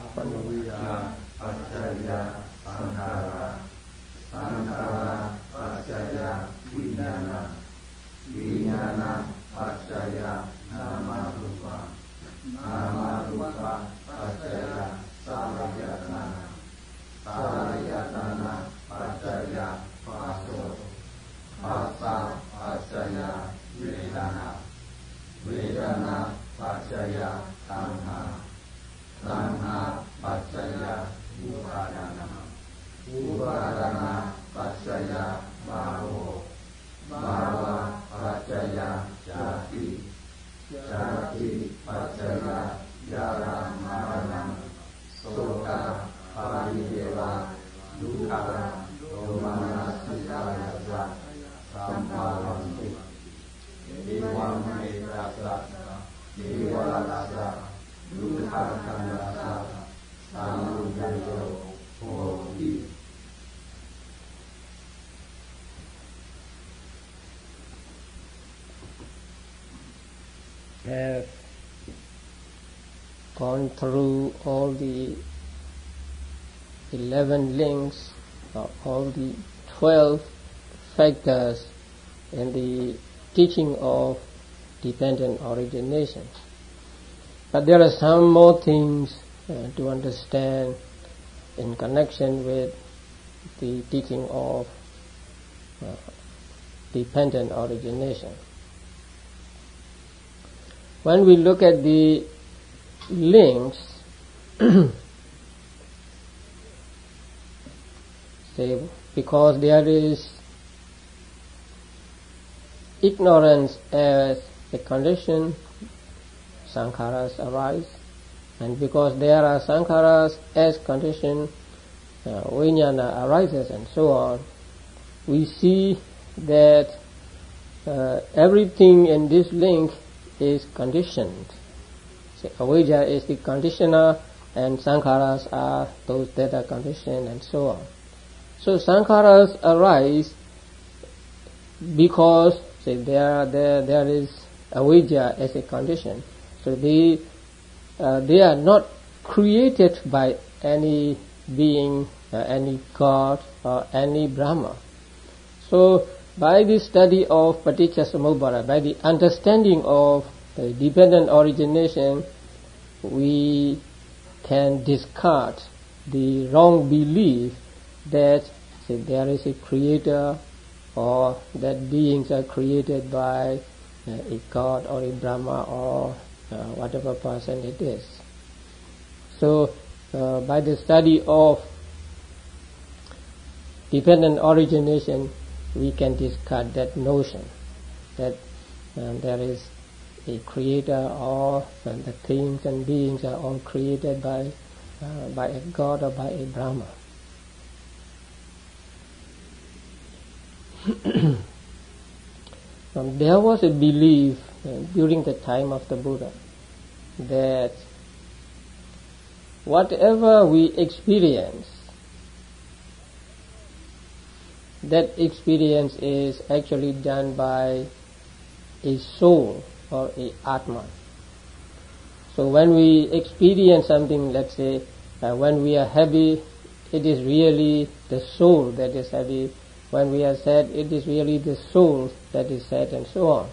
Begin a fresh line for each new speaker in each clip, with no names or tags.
Avijja Paccaya Sankhara, Sankhara Paccaya Vijnana, Vijnana Paccaya Namarupa, Namarupa Paccaya Sarayatana, Sarayatana Paccaya Paso, Pasa Paccaya Vedana, Vedana Paccaya Tanha, Tanha Paccaya Upadana, Upadana Paccaya Bhava, Bhava Paccaya Jati, Jati Paccaya Jara Marana, Soka Parideva Dukkha Domanasithaya Sampavanti, Evam Etasa, Evalasa, Dukkha Kandasa, Samudayo Hoti.
Have gone through all the 11 links, all the 12 factors in the teaching of dependent origination. But there are some more things to understand in connection with the teaching of dependent origination. When we look at the links, say, because there is ignorance as a condition, sankharas arise, and because there are sankharas as condition, vijnana arises, and so on. We see that everything in this link is conditioned. So, avijja is the conditioner, and sankharas are those that are conditioned, and so on. So sankharas arise because, say, there is avijja as a condition. So they are not created by any being, any God, or any Brahma. So by the study of Paticcasamuppada, by the understanding of dependent origination, we can discard the wrong belief that, say, there is a creator, or that beings are created by a God or a Brahma or whatever person it is. So by the study of dependent origination, we can discard that notion that there is a creator, or the things and beings are all created by a God or by a Brahma. There was a belief during the time of the Buddha that whatever we experience, that experience is actually done by a soul or a Atma. So when we experience something, let's say when we are happy, it is really the soul that is happy. When we are sad, it is really the soul that is sad, and so on.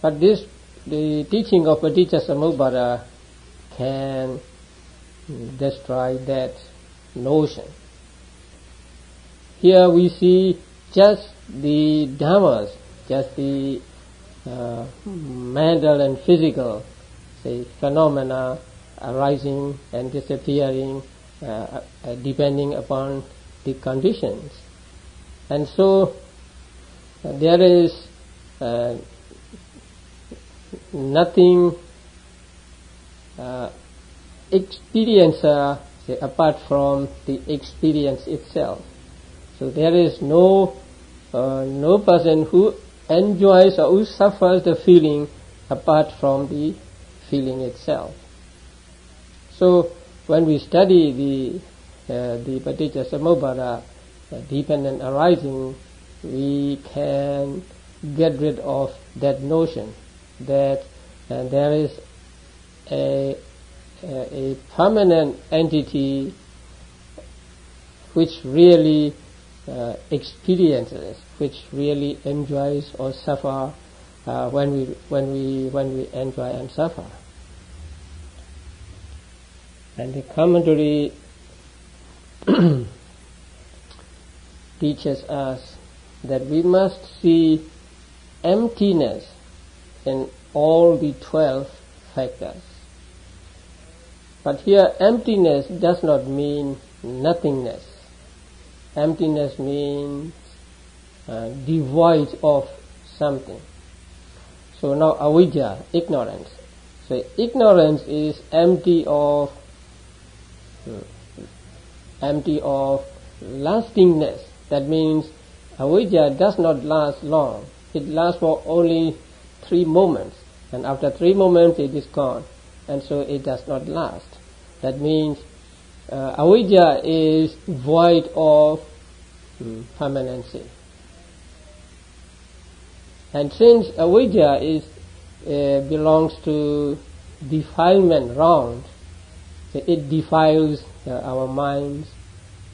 But the teaching of Paticcasamuppada can destroy that notion. Here we see just the dhammas, just the mental and physical, say, phenomena arising and disappearing, depending upon the conditions. And so there is nothing experiencer, say, apart from the experience itself. So there is no person who enjoys or who suffers the feeling apart from the feeling itself. So when we study the Paticcasamuppada, dependent arising, we can get rid of that notion that there is a a permanent entity which really experiences, which really enjoys or suffer when we enjoy and suffer. And the commentary teaches us that we must see emptiness in all the 12 factors. But here emptiness does not mean nothingness. Emptiness means devoid of something. So now avidya, ignorance. So ignorance is empty of lastingness. That means avidya does not last long. It lasts for only 3 moments, and after 3 moments it is gone, and so it does not last. That means avidya is void of permanency. And since avidya belongs to defilement, wrong, it defiles our minds,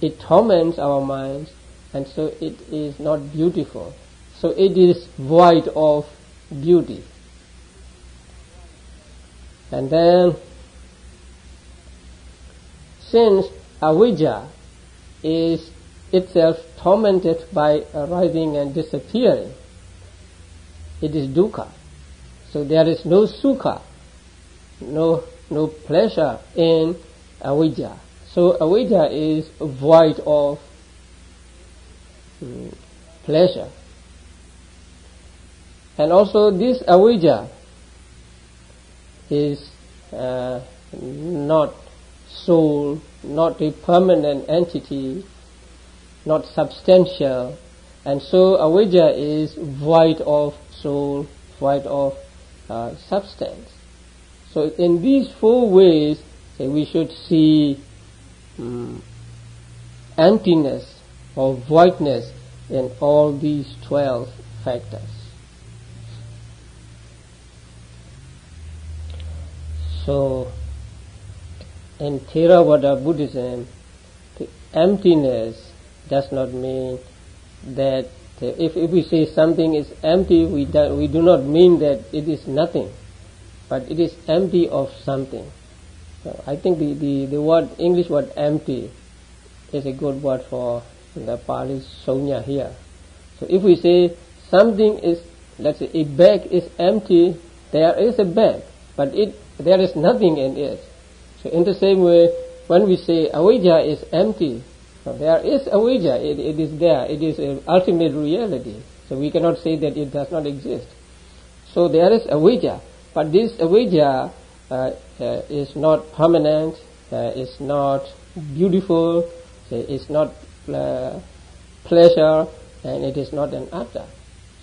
it torments our minds, and so it is not beautiful. So it is void of beauty. And then, since avidya is itself tormented by arising and disappearing, it is dukkha. So there is no sukha, no pleasure in avidya. So avidya is void of pleasure. And also this avidya is not soul, not a permanent entity, not substantial, and so avidya is void of soul, void of substance. So in these 4 ways, we should see emptiness or voidness in all these 12 factors. So in Theravada Buddhism, the emptiness does not mean that if we say something is empty, we do not mean that it is nothing, but it is empty of something. So I think the word, English word empty is a good word for the Pali Sonya here. So if we say something is, let's say a bag is empty, there is a bag, but there is nothing in it. So in the same way, when we say avidya is empty, so there is avidya, it is there, it is an ultimate reality. So we cannot say that it does not exist. So there is avidya, but this avidya is not permanent, is not beautiful, is not pleasure, and it is not an atta.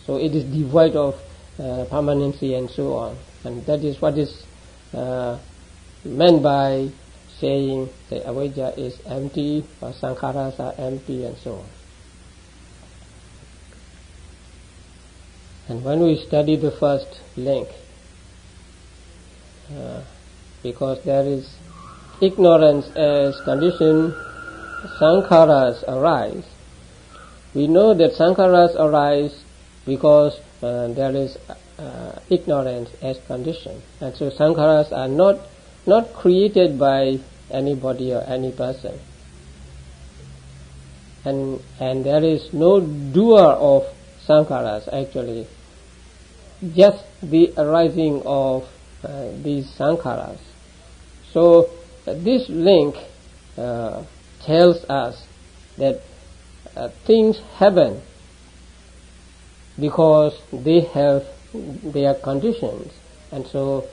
So it is devoid of permanency and so on. And that is what is meant by saying that avidya is empty, or sankharas are empty, and so on. And when we study the first link, because there is ignorance as condition, sankharas arise. We know that sankharas arise because there is ignorance as condition, and so sankharas are not created by anybody or any person, and there is no doer of sankharas actually, just the arising of these sankharas. So this link tells us that things happen because they have their conditions, and so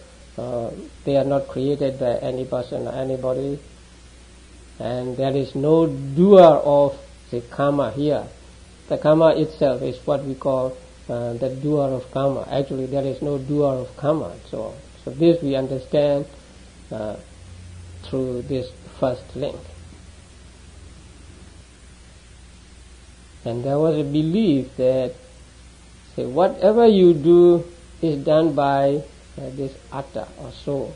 they are not created by any person or anybody, and there is no doer of the karma here. The karma itself is what we call the doer of karma. Actually there is no doer of karma. So this we understand through this first link. And there was a belief that whatever you do is done by this atta or soul.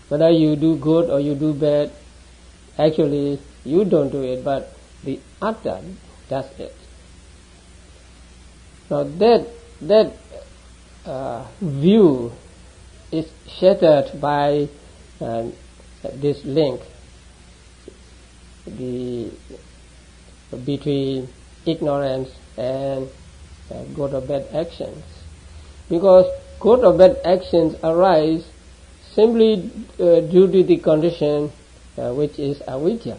Whether you do good or you do bad, actually you don't do it, but the Atta does it. Now that view is shattered by this link between ignorance and good or bad actions. Because good or bad actions arise simply due to the condition which is avijja.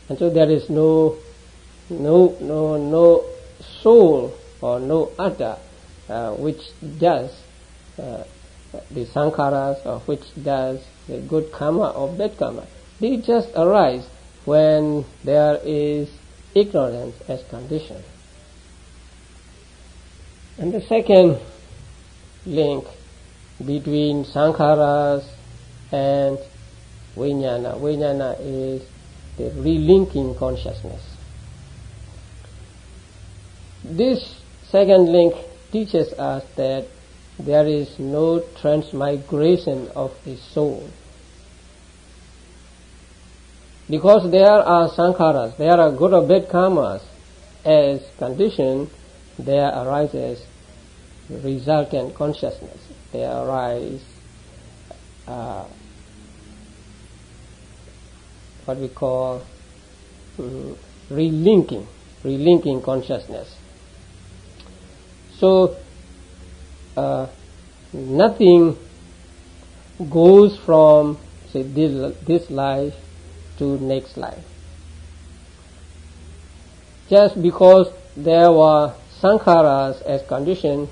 And so there is no soul or no atta which does the sankharas, or which does the good karma or bad karma. They just arise when there is ignorance as condition. And the second link between sankharas and vijnana. Vijnana is the relinking consciousness. This second link teaches us that there is no transmigration of the soul. Because there are sankharas, there are good or bad karmas as condition, there arises resultant consciousness. There arise what we call relinking consciousness. So nothing goes from, say, this life to next life. Just because there were sankharas as condition,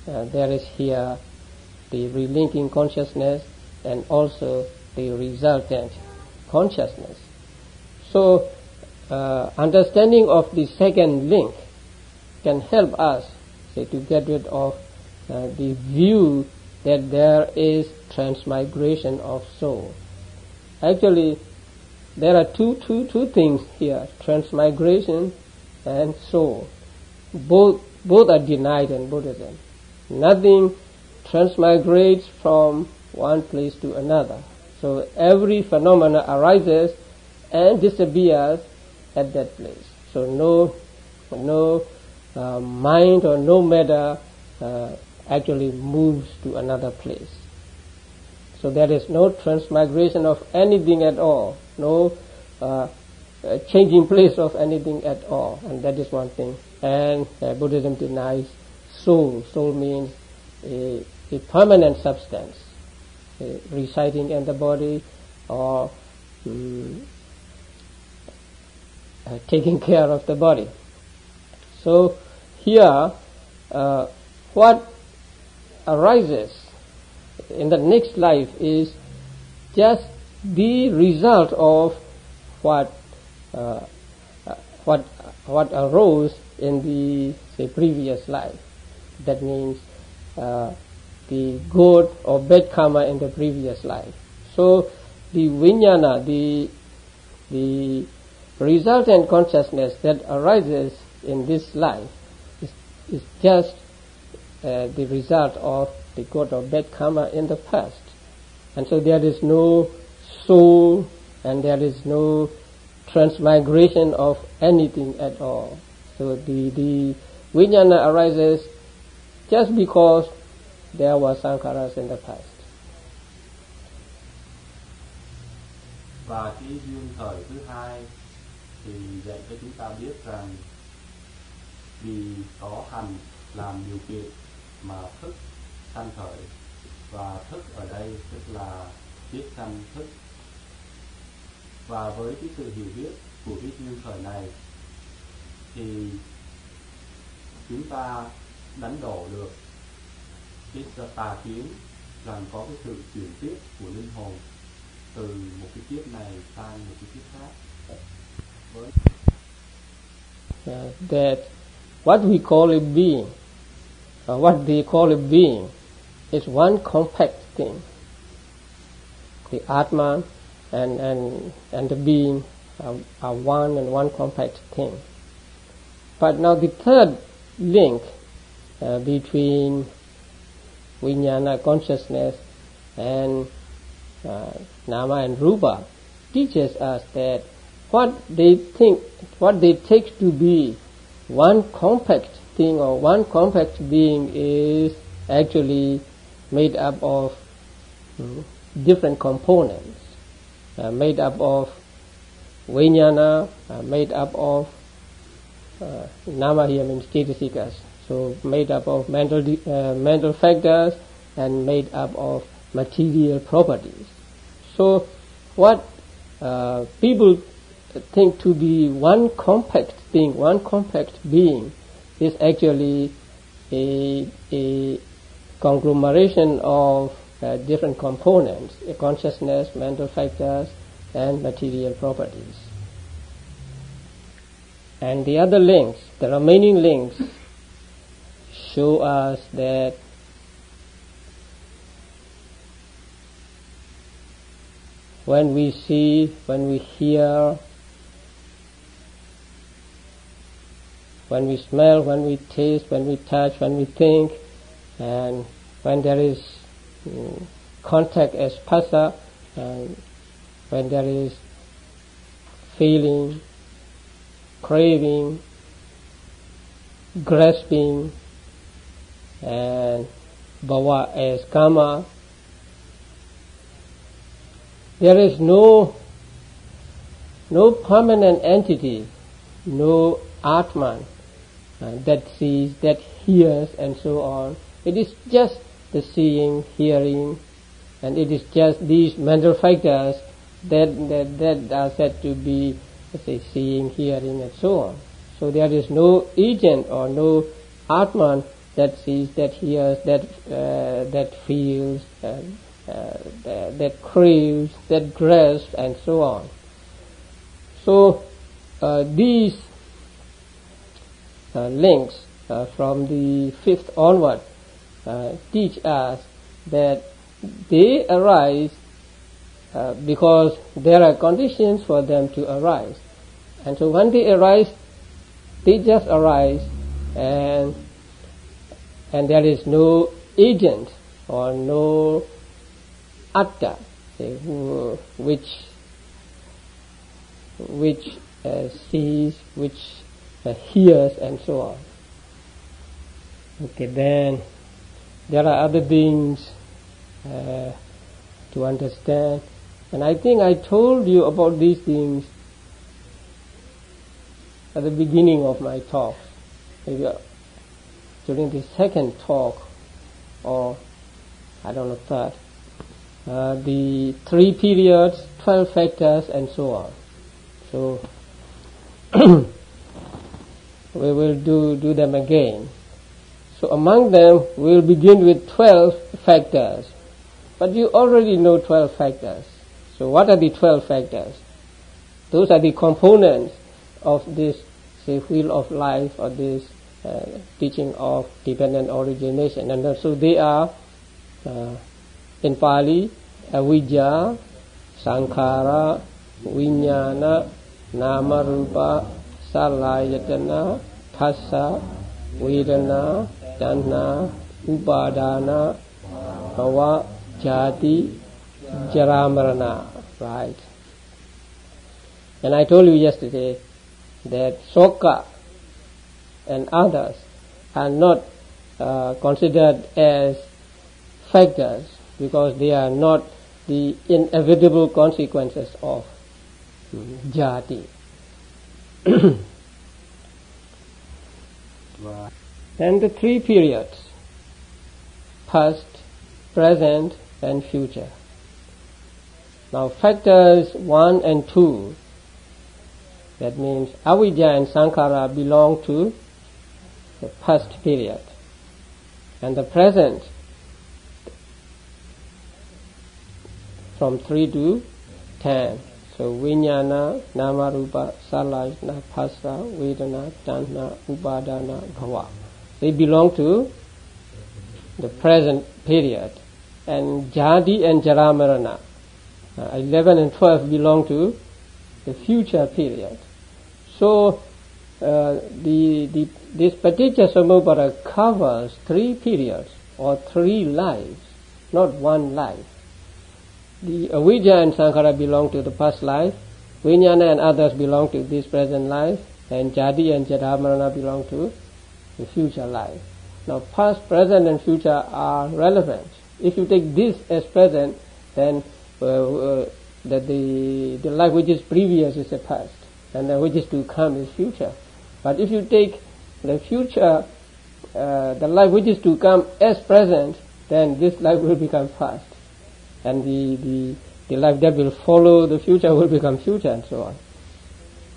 there is here the relinking consciousness and also the resultant consciousness. So understanding of the second link can help us, say, to get rid of the view that there is transmigration of soul. Actually, there are two things here: transmigration and soul. Both are denied in Buddhism. Nothing transmigrates from one place to another. So every phenomena arises and disappears at that place. So no mind or no matter actually moves to another place. So there is no transmigration of anything at all, no changing place of anything at all, and that is one thing. And Buddhism denies soul. Soul means a permanent substance residing in the body or taking care of the body. So here, what arises in the next life is just the result of what arose in the, say, previous life. That means the good or bad karma in the previous life. So the vijnana, the resultant consciousness that arises in this life is just the result of the good or bad karma in the past. And so there is no soul and there is no transmigration of anything at all. So the vijnana arises just because there were sankharas in the past.
Và cái duyên thời thứ hai thì dạy cho chúng ta biết rằng vì có hành làm điều kiện mà thức sanh khởi, và thức ở đây tức là biết sanh thức. Và với cái sự hiểu biết của cái duyên thời này thì chúng ta đánh đổ được cái tà kiến rằng có cái sự chuyển tiếp của linh hồn từ một cái kiếp này sang một cái kiếp khác. Với
that what we call a being, or what they call a being, is one compact thing. The Atma and the being are one and one compact thing. But now the third link between vijnana consciousness and nama and rupa teaches us that what they take to be one compact thing or one compact being is actually made up of different components, made up of vijnana, made up of nama here means cetasikas, so made up of mental factors and made up of material properties. So what people think to be one compact thing, one compact being, is actually a conglomeration of different components, consciousness, mental factors, and material properties. And the other links, the remaining links, show us that when we see, when we hear, when we smell, when we taste, when we touch, when we think, and when there is contact as phassa, and when there is feeling, craving, grasping, and bhava as karma, there is no permanent entity, no Atman that sees, that hears, and so on. It is just the seeing, hearing, and it is just these mental factors that are said to be, let's say, seeing, hearing, and so on. So there is no agent or no Atman that sees, that hears, that feels, that craves, that grasps, and so on. So these links from the fifth onward teach us that they arise because there are conditions for them to arise. And so when they arise, they just arise, and there is no agent or no atta, which sees, which hears, and so on. Okay, then there are other things to understand, and I think I told you about these things at the beginning of my talk, maybe during the second talk, or I don't know, third. The 3 periods, 12 factors, and so on. So we will do them again. So among them, we will begin with 12 factors. But you already know 12 factors. So what are the 12 factors? Those are the components of this, say, wheel of life, or this teaching of dependent origination. And so they are, in Pali, avijja, sankhara, vijnana, nama rupa, salayatana, phassa, vedana, tanha, upadana, bhava, jati, jaramarana, right? And I told you yesterday that soka and others are not considered as factors because they are not the inevitable consequences of jati. And the 3 periods, past, present, and future. Now factors 1 and 2, that means avijja and sankhara, belong to the past period, and the present from 3 to 10. So vijnana, nama rupa, salayatana, phassa, vedana, tanha, upadana, bhava. They belong to the present period. And jati and jaramarana, 11 and 12, belong to the future period. So this Paticcasamuppada covers 3 periods or 3 lives, not one life. the avijja and sankhara belong to the past life, vijnana and others belong to this present life, and jadi and jara-marana belong to the future life. Now past, present and future are relevant. If you take this as present, then that the life which is previous is the past, and the which is to come is future. But if you take the future, the life which is to come as present, then this life will become past, and the life that will follow the future will become future, and so on.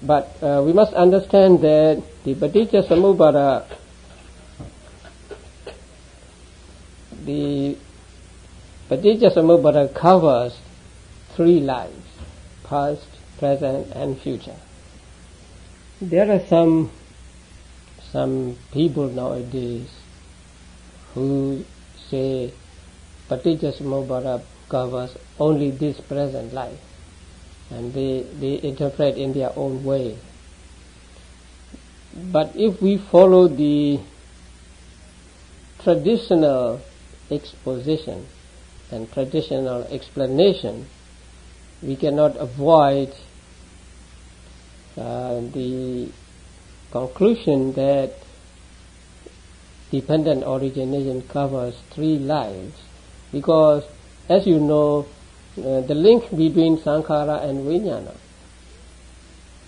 But we must understand that the Paticcasamuppada, covers 3 lives: past, present, and future. There are some people nowadays who say Paticcasamuppada covers only this present life, and they interpret in their own way. But if we follow the traditional exposition and traditional explanation, we cannot avoid the conclusion that dependent origination covers 3 lives, because, as you know, the link between sankhara and vijnana,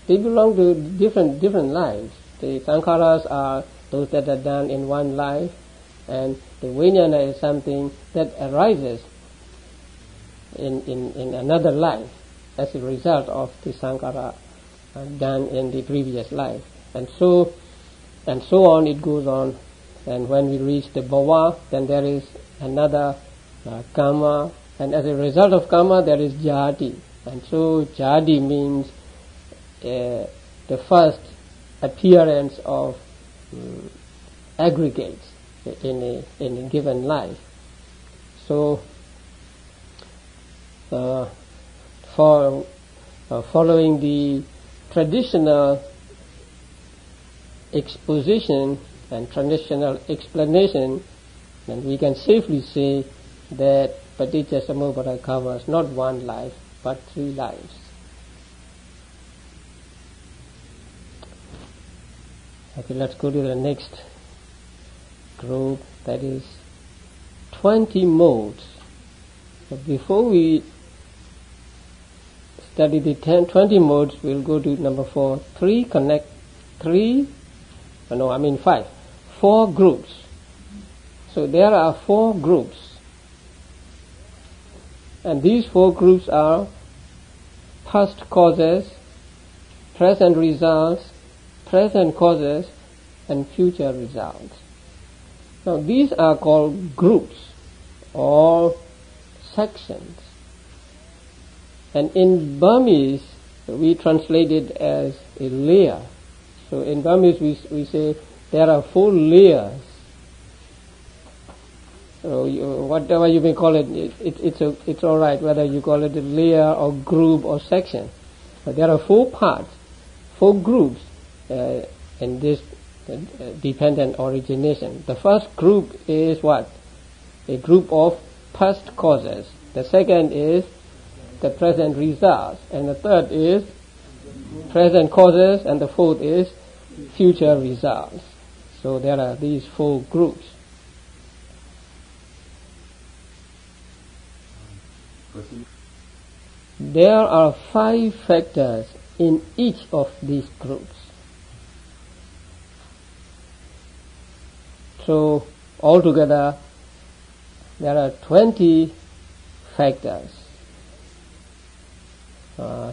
they belong to different lives. The sankharas are those that are done in one life, and the vijnana is something that arises in another life as a result of the sankhara done in the previous life, and so on. It goes on, and when we reach the bhava, then there is another karma, and as a result of karma there is jadi, and so jadi means the first appearance of aggregates in a given life. So for following the traditional exposition and traditional explanation, then we can safely say that Paticcasamuppada covers not 1 life but 3 lives. Okay, let's go to the next group, that is 20 modes. But before we study the 20 modes, we'll go to number 4. 4 groups. So there are 4 groups, and these 4 groups are past causes, present results, present causes, and future results. Now these are called groups or sections, and in Burmese we translate it as a layer. So in Burmese we say there are 4 layers. So whatever you may call it, it's all right whether you call it a layer or group or section. But there are 4 parts, 4 groups in this dependent origination. The first group is what? A group of past causes. The second is the present results, and the third is present causes, and the fourth is future results. So there are these 4 groups. There are 5 factors in each of these groups. So altogether there are 20 factors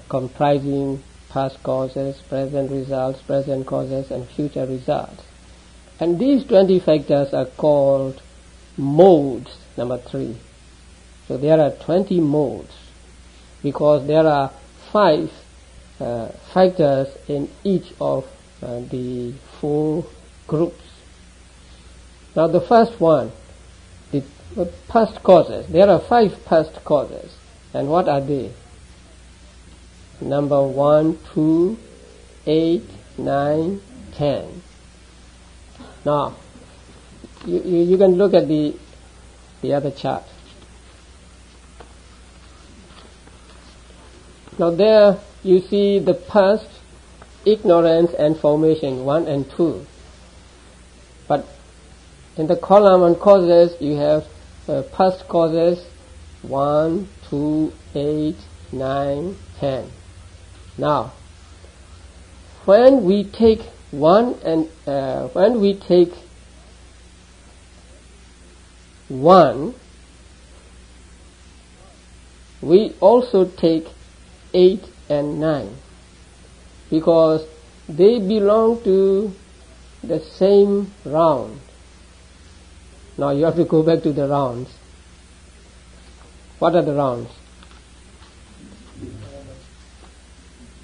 comprising past causes, present results, present causes, and future results. And these 20 factors are called modes, number 3. So there are 20 modes because there are 5 factors in each of the 4 groups. Now the first one, the past causes. There are 5 past causes. And what are they? Number 1, 2, 8, 9, 10. Now, you can look at the other chart. Now there you see the past, ignorance and formation 1 and 2. But in the column on causes you have past causes 1, 2, 8, 9, 10. Now, when we take one, we also take 8 and 9, because they belong to the same round. Now you have to go back to the rounds. What are the rounds?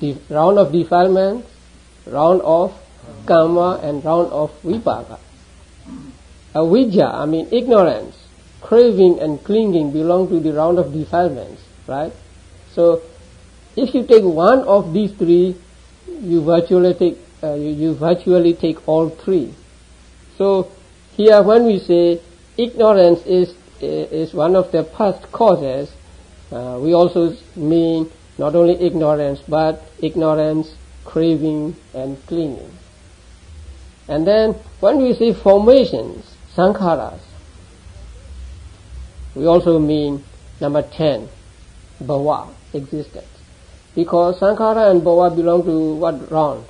The round of defilement, round of karma, and round of vipaka. Avidya, ignorance, craving and clinging belong to the round of defilements, right? So if you take one of these three, you virtually take all three. So here when we say ignorance is one of the past causes, we also mean not only ignorance, but ignorance, craving and clinging. And then when we say formations, sankharas, we also mean number 10, bhava, existence. Because sankhara and bhava belong to what round?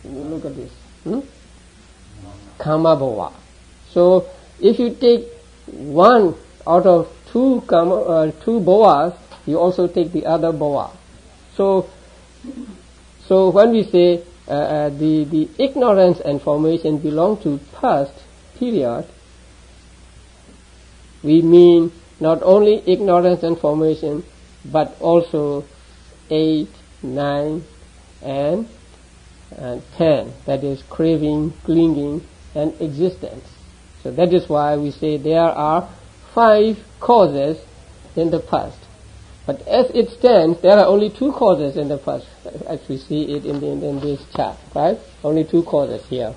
Look at this. Karma bhava. So if you take one out of two bhavas, you also take the other bhava. So when we say the ignorance and formation belong to past period, we mean not only ignorance and formation, but also 8, 9, and 10. That is craving, clinging, and existence. So that is why we say there are 5 causes in the past. But as it stands, there are only 2 causes in the past, as we see it in this chart, right? Only 2 causes here.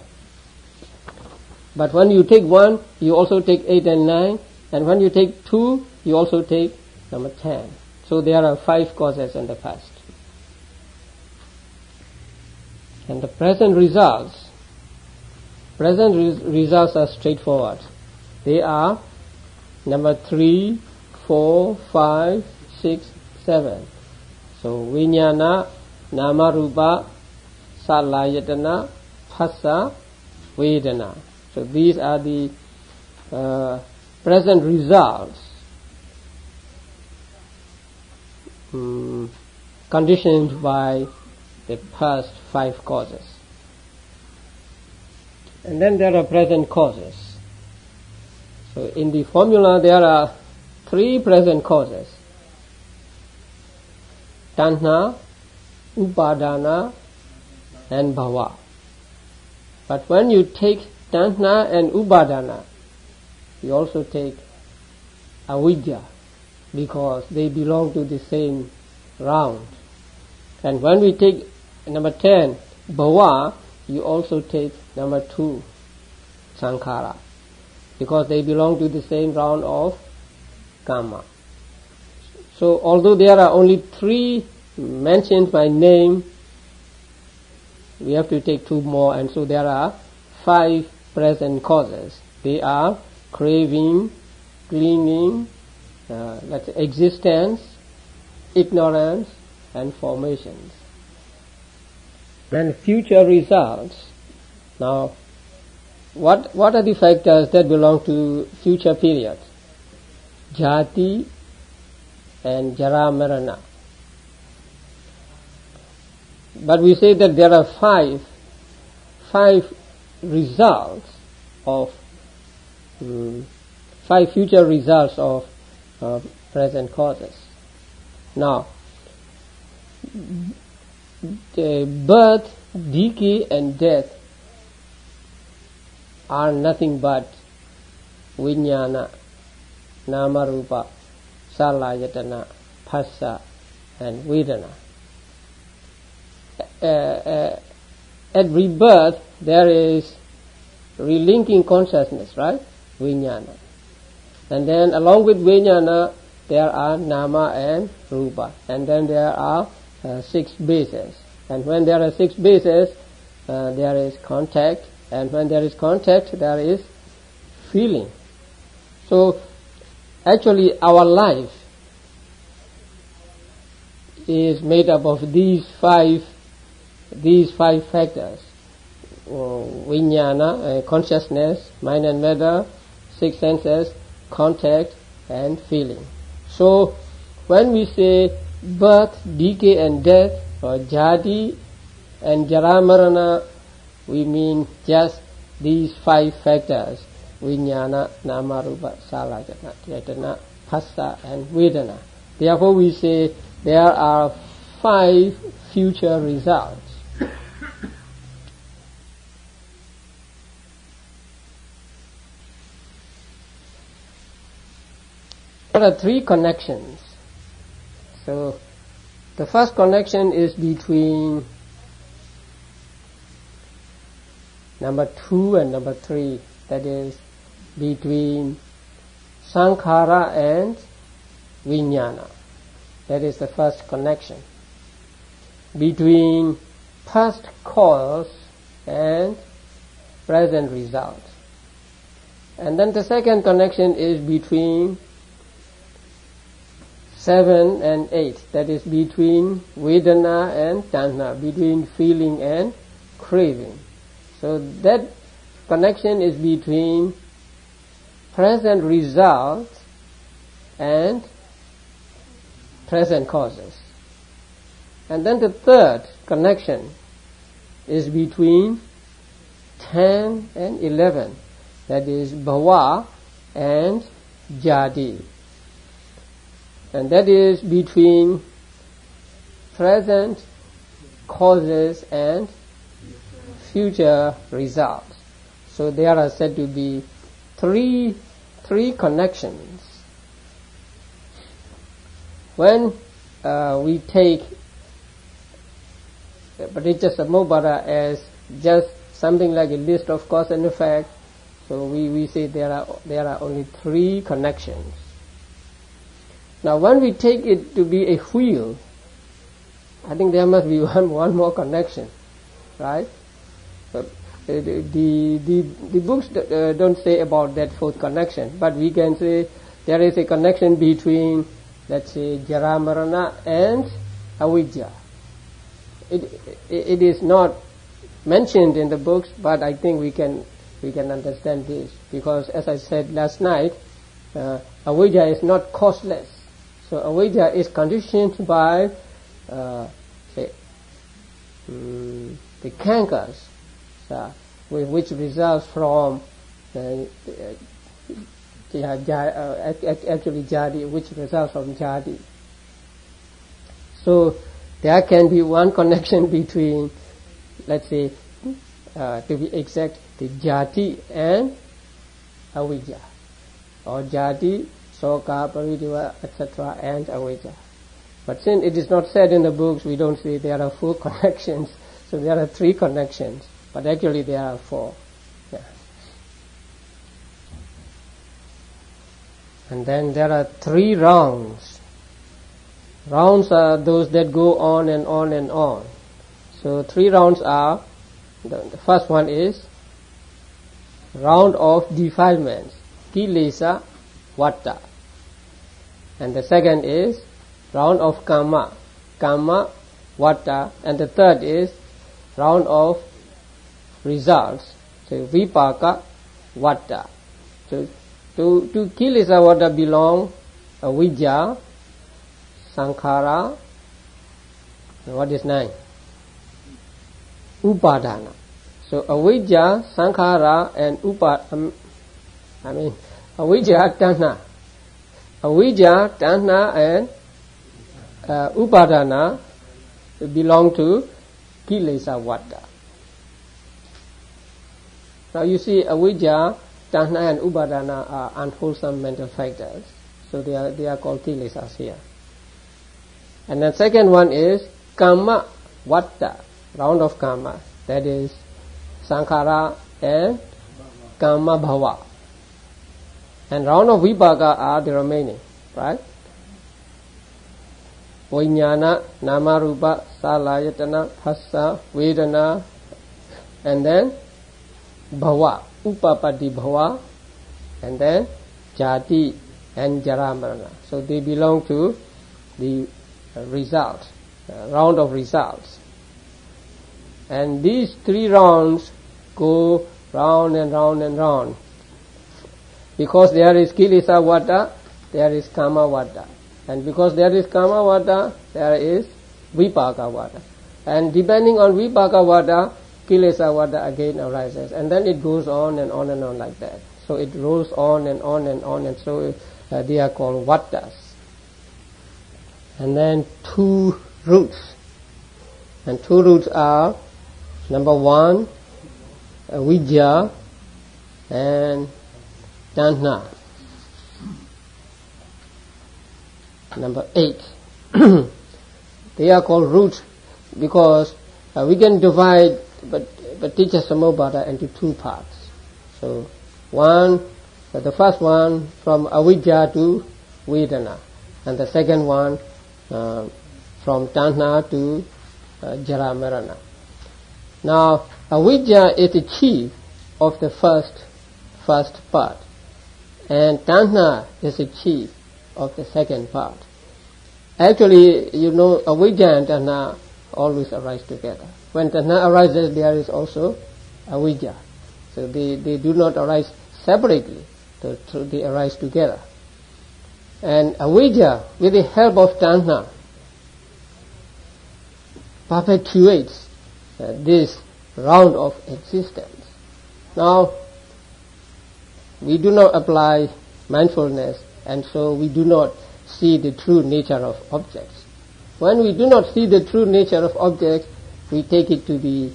But when you take 1, you also take 8 and 9, and when you take 2, you also take number 10. So there are 5 causes in the past. And the present results are straightforward. They are number 3, 4, 5, 6, 7. So vijnana, namarupa, salayatana, phassa, vedana. So these are the present results conditioned by the past 5 causes. And then there are present causes. So in the formula there are 3 present causes: tanha, upadana, and bhava. But when you take tanha and upadana, you also take avidya, because they belong to the same round. And when we take number 10, bhava, you also take number 2, sankhara, because they belong to the same round of karma. So although there are only 3 mentioned by name, we have to take 2 more, and so there are 5 present causes. They are craving, clinging, existence, ignorance, and formations. Then future results. Now, what are the factors that belong to future period? Jati and Jara Marana. But we say that there are 5 results of 5 future results of present causes. Now, the birth, decay, and death are nothing but vijnana, namarupa, salayatana, phassa, and vedana. At rebirth there is relinking consciousness, right? Vijnana. And then along with vijnana there are nama and rupa, and then there are 6 bases. And when there are 6 bases, there is contact, and when there is contact, there is feeling. So actually our life is made up of these five factors: vijnana, consciousness, mind and matter, 6 senses, contact, and feeling. So when we say birth, decay and death, or jati and jara marana, we mean just these 5 factors: vijnana, nama, rupa, salajana, cetana, phassa and vedana. Therefore we say there are 5 future results. There are 3 connections. So the first connection is between number 2 and number 3, that is between sankhara and vijnana. That is the first connection. Between past cause and present result. And then the second connection is between 7 and 8, that is between vedana and tanha, between feeling and craving. So that connection is between present result and present causes. And then the third connection is between 10 and 11, that is bhava and jadi. And that is between present causes and future results. So there are said to be three connections. When we take Paticcasamuppada as just something like a list of cause and effect, so we say there are only 3 connections. Now when we take it to be a wheel, I think there must be one more connection, right? But the books don't say about that 4th connection, but we can say there is a connection between, let's say, jara marana and avijja. It is not mentioned in the books, but I think we can understand this, because as I said last night, avijja is not causeless. So avijja is conditioned by the cankers, which results from actually jadi, which results from jadi. So there can be one connection between, let's say, to be exact, the jati and avijja, or jati, soka, parideva, etc. and avijja. But since it is not said in the books, we don't say there are 4 connections. So there are 3 connections, but actually there are 4. Yeah. And then there are 3 rounds. Rounds are those that go on and on and on. So 3 rounds are, the first one is round of defilements, kilesa, vata. And the second is round of karma, vata. And the third is round of results, so vipaka, vata. So to kilesa vata belong avijja, sankhara, and what is 9? Upadana. So avijja, sankhara and avijja, tanha. Avijja, tanha and upadana belong to kilesa vata. Now you see, avijja, tanha and upadana are unwholesome mental factors, so they are called kilesas here. And the second one is karma vata, round of karma, that is sankhara and karma bhava. And round of vipaka are the remaining, right? Vijnana, Namarupa, Salayatana, Phassa, Vedana, and then Bhava, Upapati Bhava, and then Jati and Jara-marana. So they belong to the result, round of results. And these three rounds go round and round and round. Because there is Kilesa Vada, there is Kama Vada. And because there is Kama Vada, there is Vipaka Vada. And depending on Vipaka Vada, Kilesa Vada again arises. And then it goes on and on and on like that. So it rolls on and on and on, and so they are called Vadas. And then two roots. And two roots are, number one, Vidya and Tanha. Number 8. They are called roots because we can divide Paticcasamuppada into two parts. So the first one from avidya to vedana, and the second one from tanha to jara-marana. Now, avidya is the chief of the first part, and tanha is the chief of the second part. Actually, avidya and tanha always arise together. When tanha arises, there is also avidya. So they do not arise separately, they arise together. And avidya, with the help of tanha, perpetuates this round of existence. Now, we do not apply mindfulness, and so we do not see the true nature of objects. When we do not see the true nature of objects, we take it to be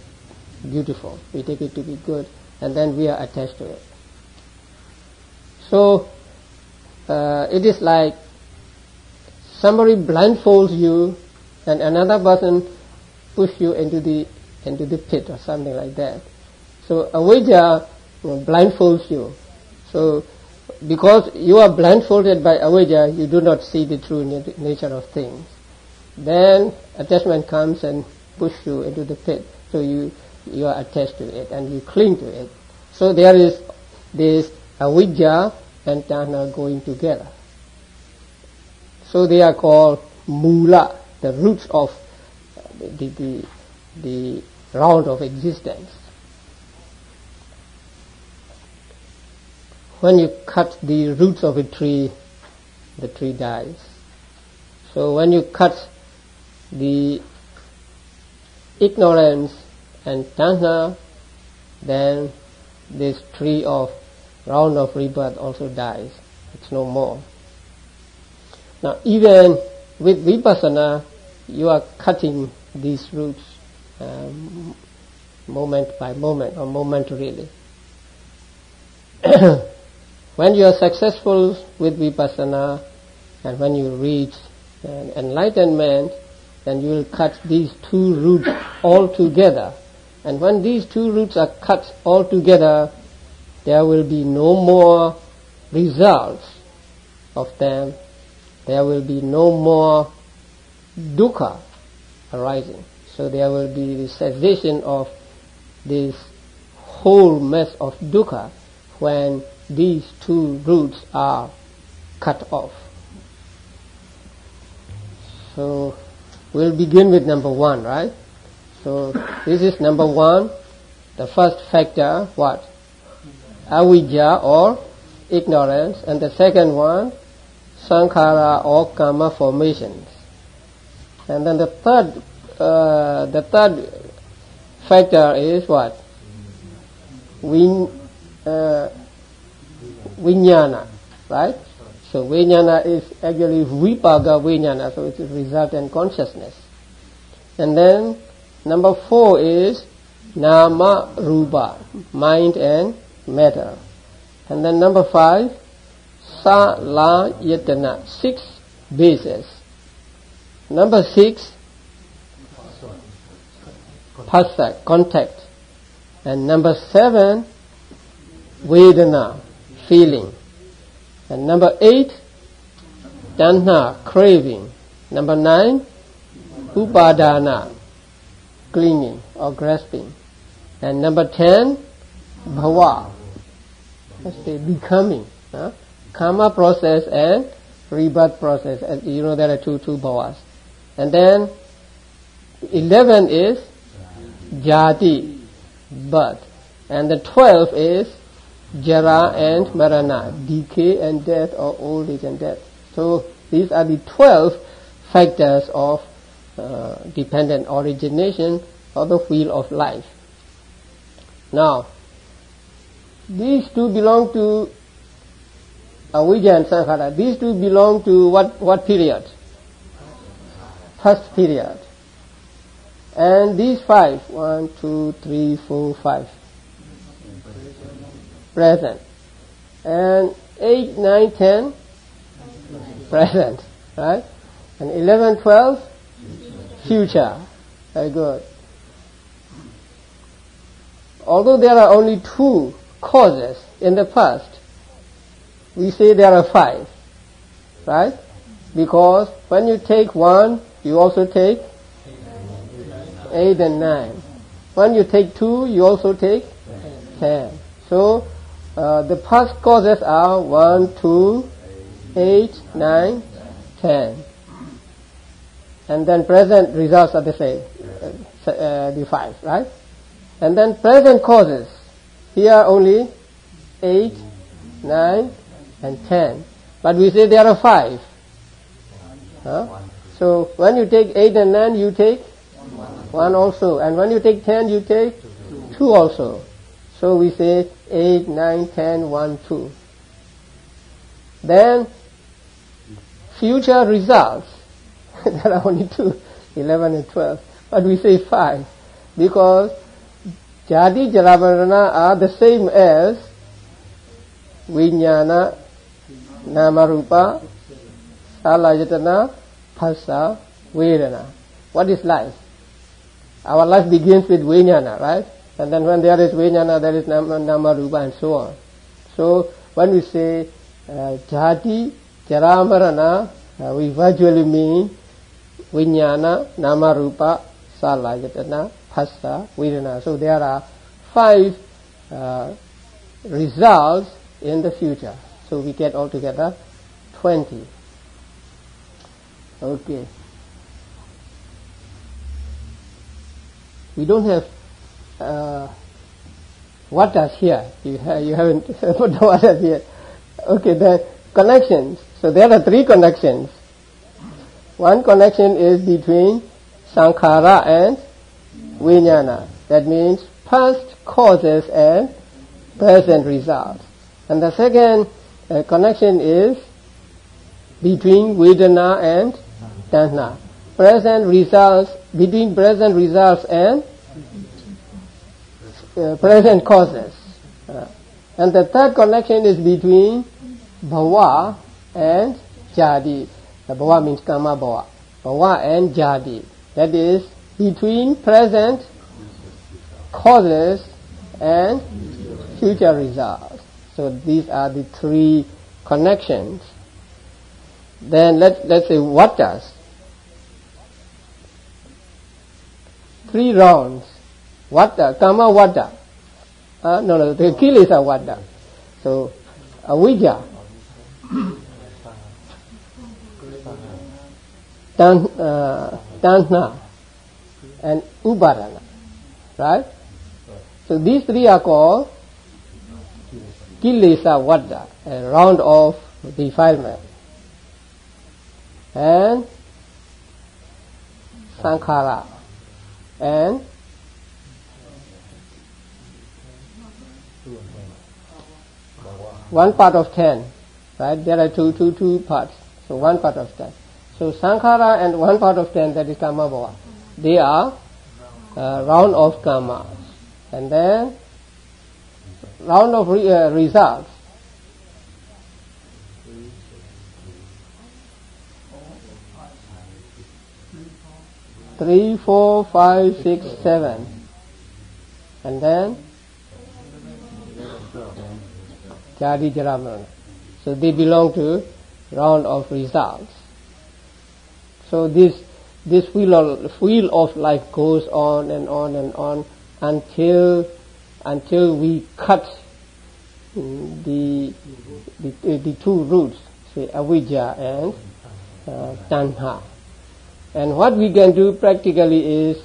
beautiful, we take it to be good, and then we are attached to it. So, it is like somebody blindfolds you and another person pushes you into the pit or something like that. So avidya blindfolds you. So because you are blindfolded by avidya, you do not see the true nature of things. Then attachment comes and pushes you into the pit. So you are attached to it and you cling to it. So there is this avidya and tanha going together. So they are called mula, the roots of the round of existence. When you cut the roots of a tree, the tree dies. So when you cut the ignorance and tanha, then this tree of round of rebirth also dies. It's no more. Now even with Vipassana, you are cutting these roots moment by moment or momentarily. When you are successful with Vipassana and when you reach enlightenment, then you will cut these two roots all together. And when these two roots are cut all together, there will be no more results of them. There will be no more dukkha arising. So there will be the cessation of this whole mess of dukkha when these two roots are cut off. So we'll begin with number 1, right? So this is number 1, the first factor, what? Avidya or ignorance, and the second one, sankhara or karma formations. And then the third factor is what? Vijnana, right? So vijnana is actually vipaka vijnana, so it's a resultant consciousness. And then number 4 is nama rupa, mind and matter. And then number 5, salayatana, 6 bases. Number 6, phassa, contact. And number 7, vedana, feeling. And number 8, tanha, craving. Number 9, upadana, clinging or grasping. And number 10, bhava, let's say becoming. Karma process and rebirth process. As you know, there are two bhavas. And then 11 is jati, birth. And the 12 is jara and marana, decay and death, or old age and death. So these are the 12 factors of dependent origination or the wheel of life. Now, these two belong to avijja and sankhara. These two belong to what period? First period. And these 5, 1, 2, 3, 4, 5, present. And 8, 9, 10, present, right? And 11, 12, future. Very good. Although there are only 2 causes in the past, we say there are 5, right? Because when you take 1, you also take 8 and 9. When you take 2, you also take 10. So the past causes are 1, 2, 8, 9, 10. And then present results are the same, the 5, right? And then present causes, here only 8, 9, and 10. But we say there are 5. So when you take 8 and 9, you take 1 also. And when you take 10, you take 2 also. So we say 8, 9, 10, 1, 2. Then future results, there are only 2, 11 and 12. But we say 5 because jati, jara, marana are the same as vijnana, namarupa, salayatana, phassa, vedana. What is life? Our life begins with vijnana, right? And then when there is vijnana, there is namarupa and so on. So when we say jati, jara, marana, we virtually mean vijnana, namarupa, salayatana, phassa, vedana. So there are 5 results in the future. So we get altogether 20. Okay. We don't have waters here. You haven't put the waters here. Okay, the connections. So there are 3 connections. One connection is between sankhara and vijnana. That means past causes and present results. And the second connection is between vedana and tanha. Present results, between present results and present causes. And the third connection is between bhava and jadi. The bhava means karma bhava. Bhava and jadi. That is between present causes and future results. So these are the 3 connections. Then let's say vatas. 3 rounds. Vata, kama vata. No, the kilesa vata. So avijja, tanha, and upadana. Right? So these 3 are called kilesa vata, a round of defilement. And sankhara, and one part of 10, right? There are two parts, so 1 part of 10. So sankhara and 1 part of 10, that is karma bhava. They are round of karma, and then round of results. 3, 4, 5, 6, 7, and then jati, jara, marana. So they belong to round of results. So this wheel of life goes on and on and on until we cut the two roots, say avijja and tanha. And what we can do practically is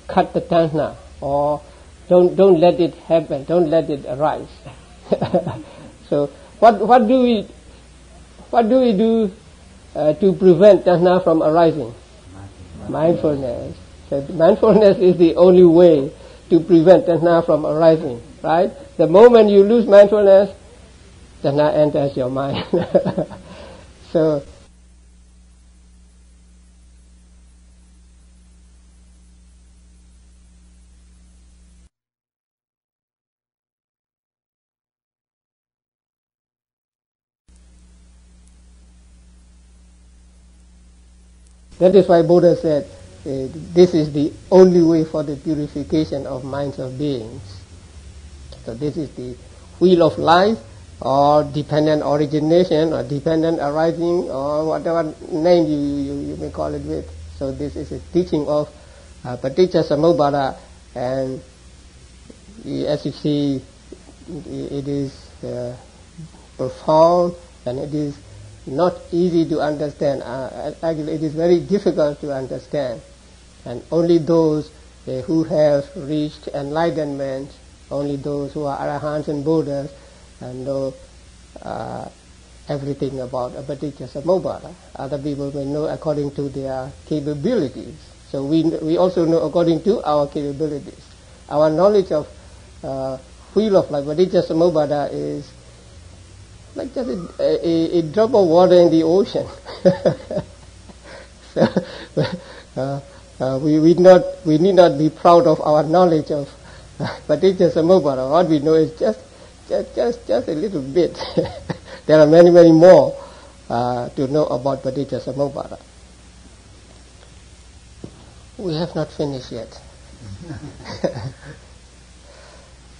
cut the tanha, or don't let it happen, don't let it arise. So what do we do to prevent tanha from arising? Mindfulness. So mindfulness is the only way to prevent tanha from arising, right? The moment you lose mindfulness, tanha enters your mind. So that is why Buddha said, this is the only way for the purification of minds of beings. So this is the wheel of life, or dependent origination, or dependent arising, or whatever name you may call it with. So this is a teaching of Paticcasamuppada, and as you see, it is profound, and it is not easy to understand. Actually, it is very difficult to understand, and only those who have reached enlightenment, only those who are arahants and Buddhas, know everything about Paticcasamuppada. Other people may know according to their capabilities. So we also know according to our capabilities. Our knowledge of wheel of life, Paticcasamuppada, is like just a drop of water in the ocean. So, we need not be proud of our knowledge of Paticcasamuppada. What we know is just a little bit. There are many more to know about Paticcasamuppada. We have not finished yet.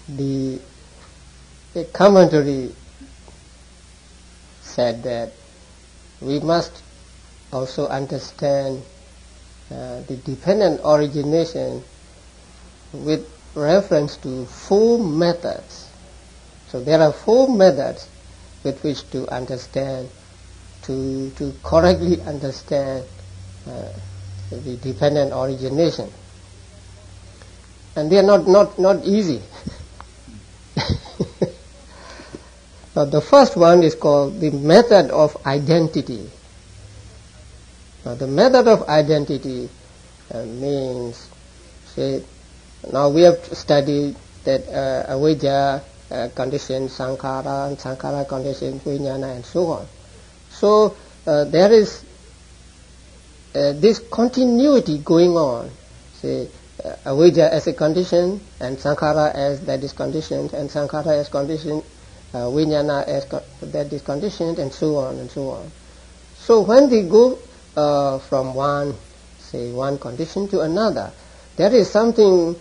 The commentary said that we must also understand the dependent origination with reference to 4 methods. So there are 4 methods with which to understand, to correctly understand the dependent origination. And they are not easy. Now the first one is called the method of identity. Now the method of identity means, say, now we have studied that avijja conditions sankhara, and sankhara conditions vijnana, and so on. So there is this continuity going on. Say avijja as a condition, and sankhara as that is conditioned, and sankhara as conditioned, vijnana as that is conditioned, and so on and so on. So when we go from one condition to another, there is something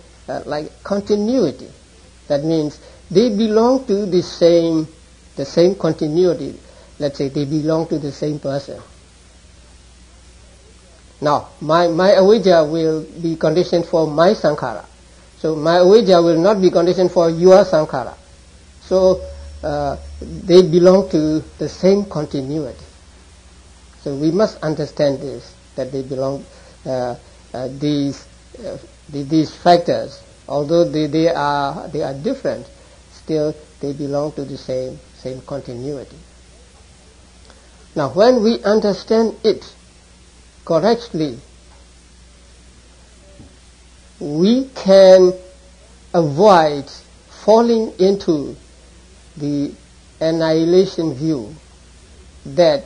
like continuity. That means they belong to the same continuity. Let's say they belong to the same person. Now, my avijja will be conditioned for my sankhara. So my avijja will not be conditioned for your sankhara. So they belong to the same continuity. So we must understand this, that they belong, these factors, although they are different, still they belong to the same continuity. Now when we understand it correctly, we can avoid falling into the annihilation view that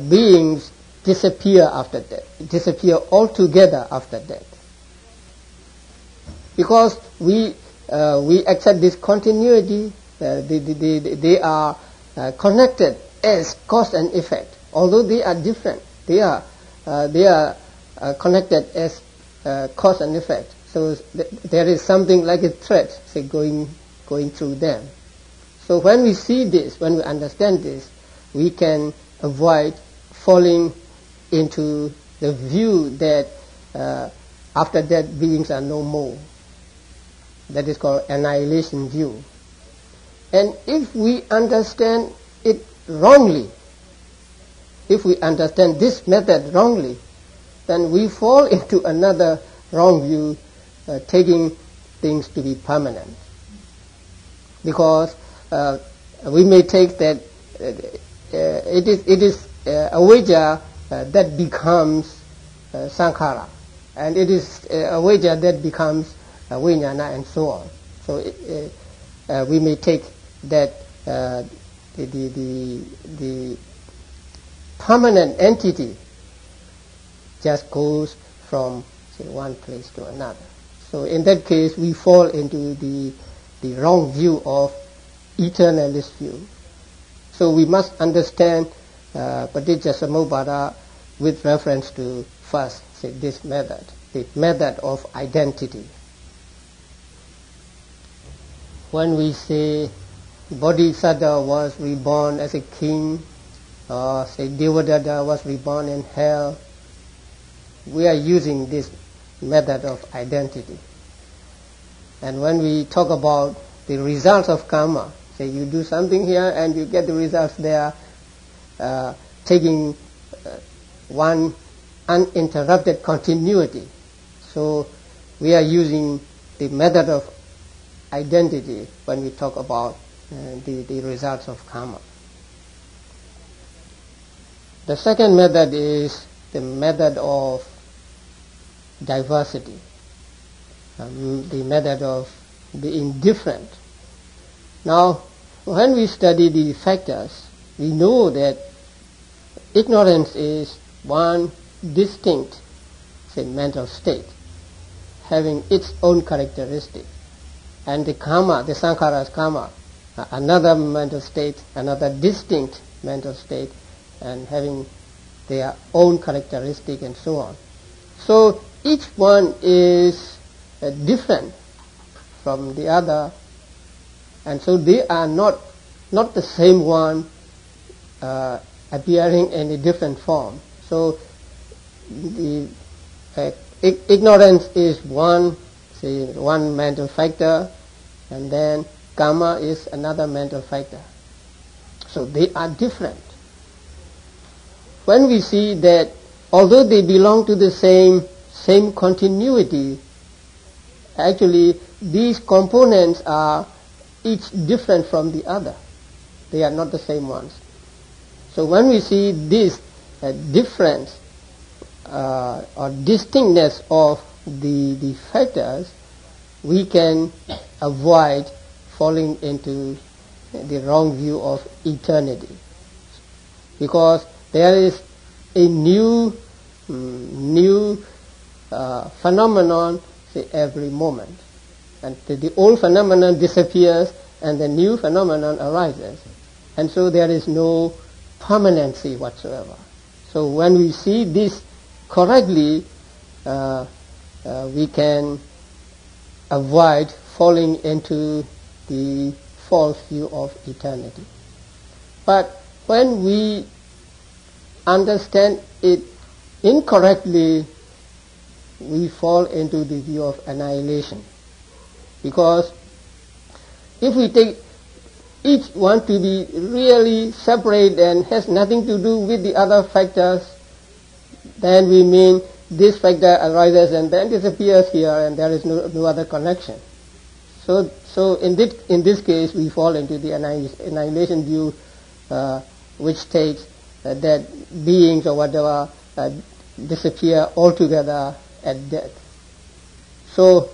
beings disappear after death, disappear altogether after death. Because we accept this continuity, they are connected as cause and effect. Although they are different, they are connected as cause and effect. So there is something like a thread, say, going through them. So when we see this, when we understand this, we can avoid falling into the view that after death beings are no more. That is called annihilation view. And if we understand it wrongly, if we understand this method wrongly, then we fall into another wrong view, taking things to be permanent. Because we may take that it is avijja that becomes sankhara, and it is avijja that becomes vijnana, and so on. So we may take that the permanent entity just goes from, say, one place to another. So in that case, we fall into the wrong view of eternalist view. So we must understand Paticcasamuppada with reference to first, say, this method, the method of identity. When we say Bodhisattva was reborn as a king, or say Devadatta was reborn in hell, we are using this method of identity. And when we talk about the results of karma, say you do something here and you get the results there, taking one uninterrupted continuity. So we are using the method of identity when we talk about the results of karma. The second method is the method of diversity, the method of being different. Now, when we study the factors, we know that ignorance is one distinct, say, mental state, having its own characteristic. And the karma, the sankhara's karma, another mental state, another distinct mental state, and having their own characteristic and so on. So each one is different from the other, and so they are not the same one appearing in a different form. So the ignorance is one, say, one mental factor, and then karma is another mental factor. So they are different. When we see that although they belong to the same continuity, actually these components are each different from the other. They are not the same ones. So when we see this difference or distinctness of the factors, we can avoid falling into the wrong view of eternity. Because there is a new phenomenon, say, every moment. And the old phenomenon disappears and the new phenomenon arises. And so there is no permanency whatsoever. So when we see this correctly, we can avoid falling into the false view of eternity. But when we understand it incorrectly, we fall into the view of annihilation. Because if we take each one to be really separate and has nothing to do with the other factors, then we mean this factor arises and then disappears here and there is no other connection. So in this case we fall into the annihilation view, which states that beings or whatever disappear altogether at death. So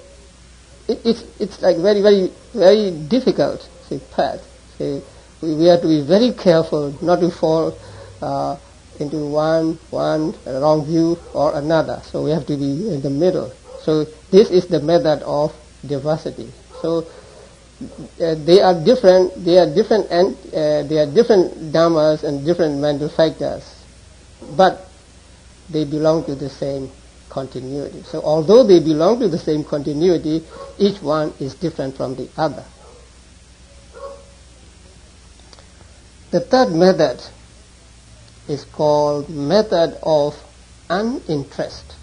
it's like very, very, very difficult, say, path. Say, we have to be very careful not to fall into one wrong view or another. So we have to be in the middle. So this is the method of diversity. So they are different, and they are different dhammas and different mental factors, but they belong to the same continuity. So although they belong to the same continuity, each one is different from the other. The third method is called method of uninterest.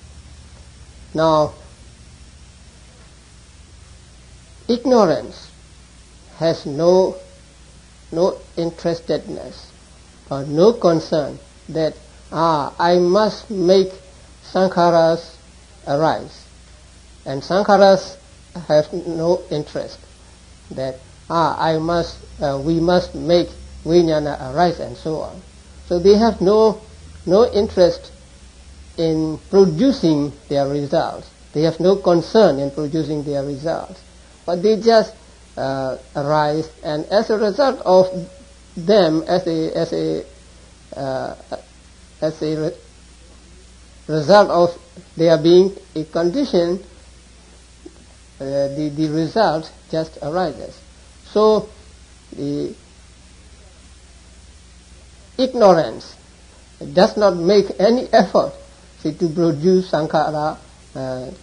Now, ignorance has no interestedness or no concern that I must make sankharas arise, and sankharas have no interest that we must make vijnana arise, and so on. So they have no interest in producing their results. They have no concern in producing their results, but they just arise, and as a result of them, as a result of their being a condition, the result just arises. So the ignorance does not make any effort to produce sankhara,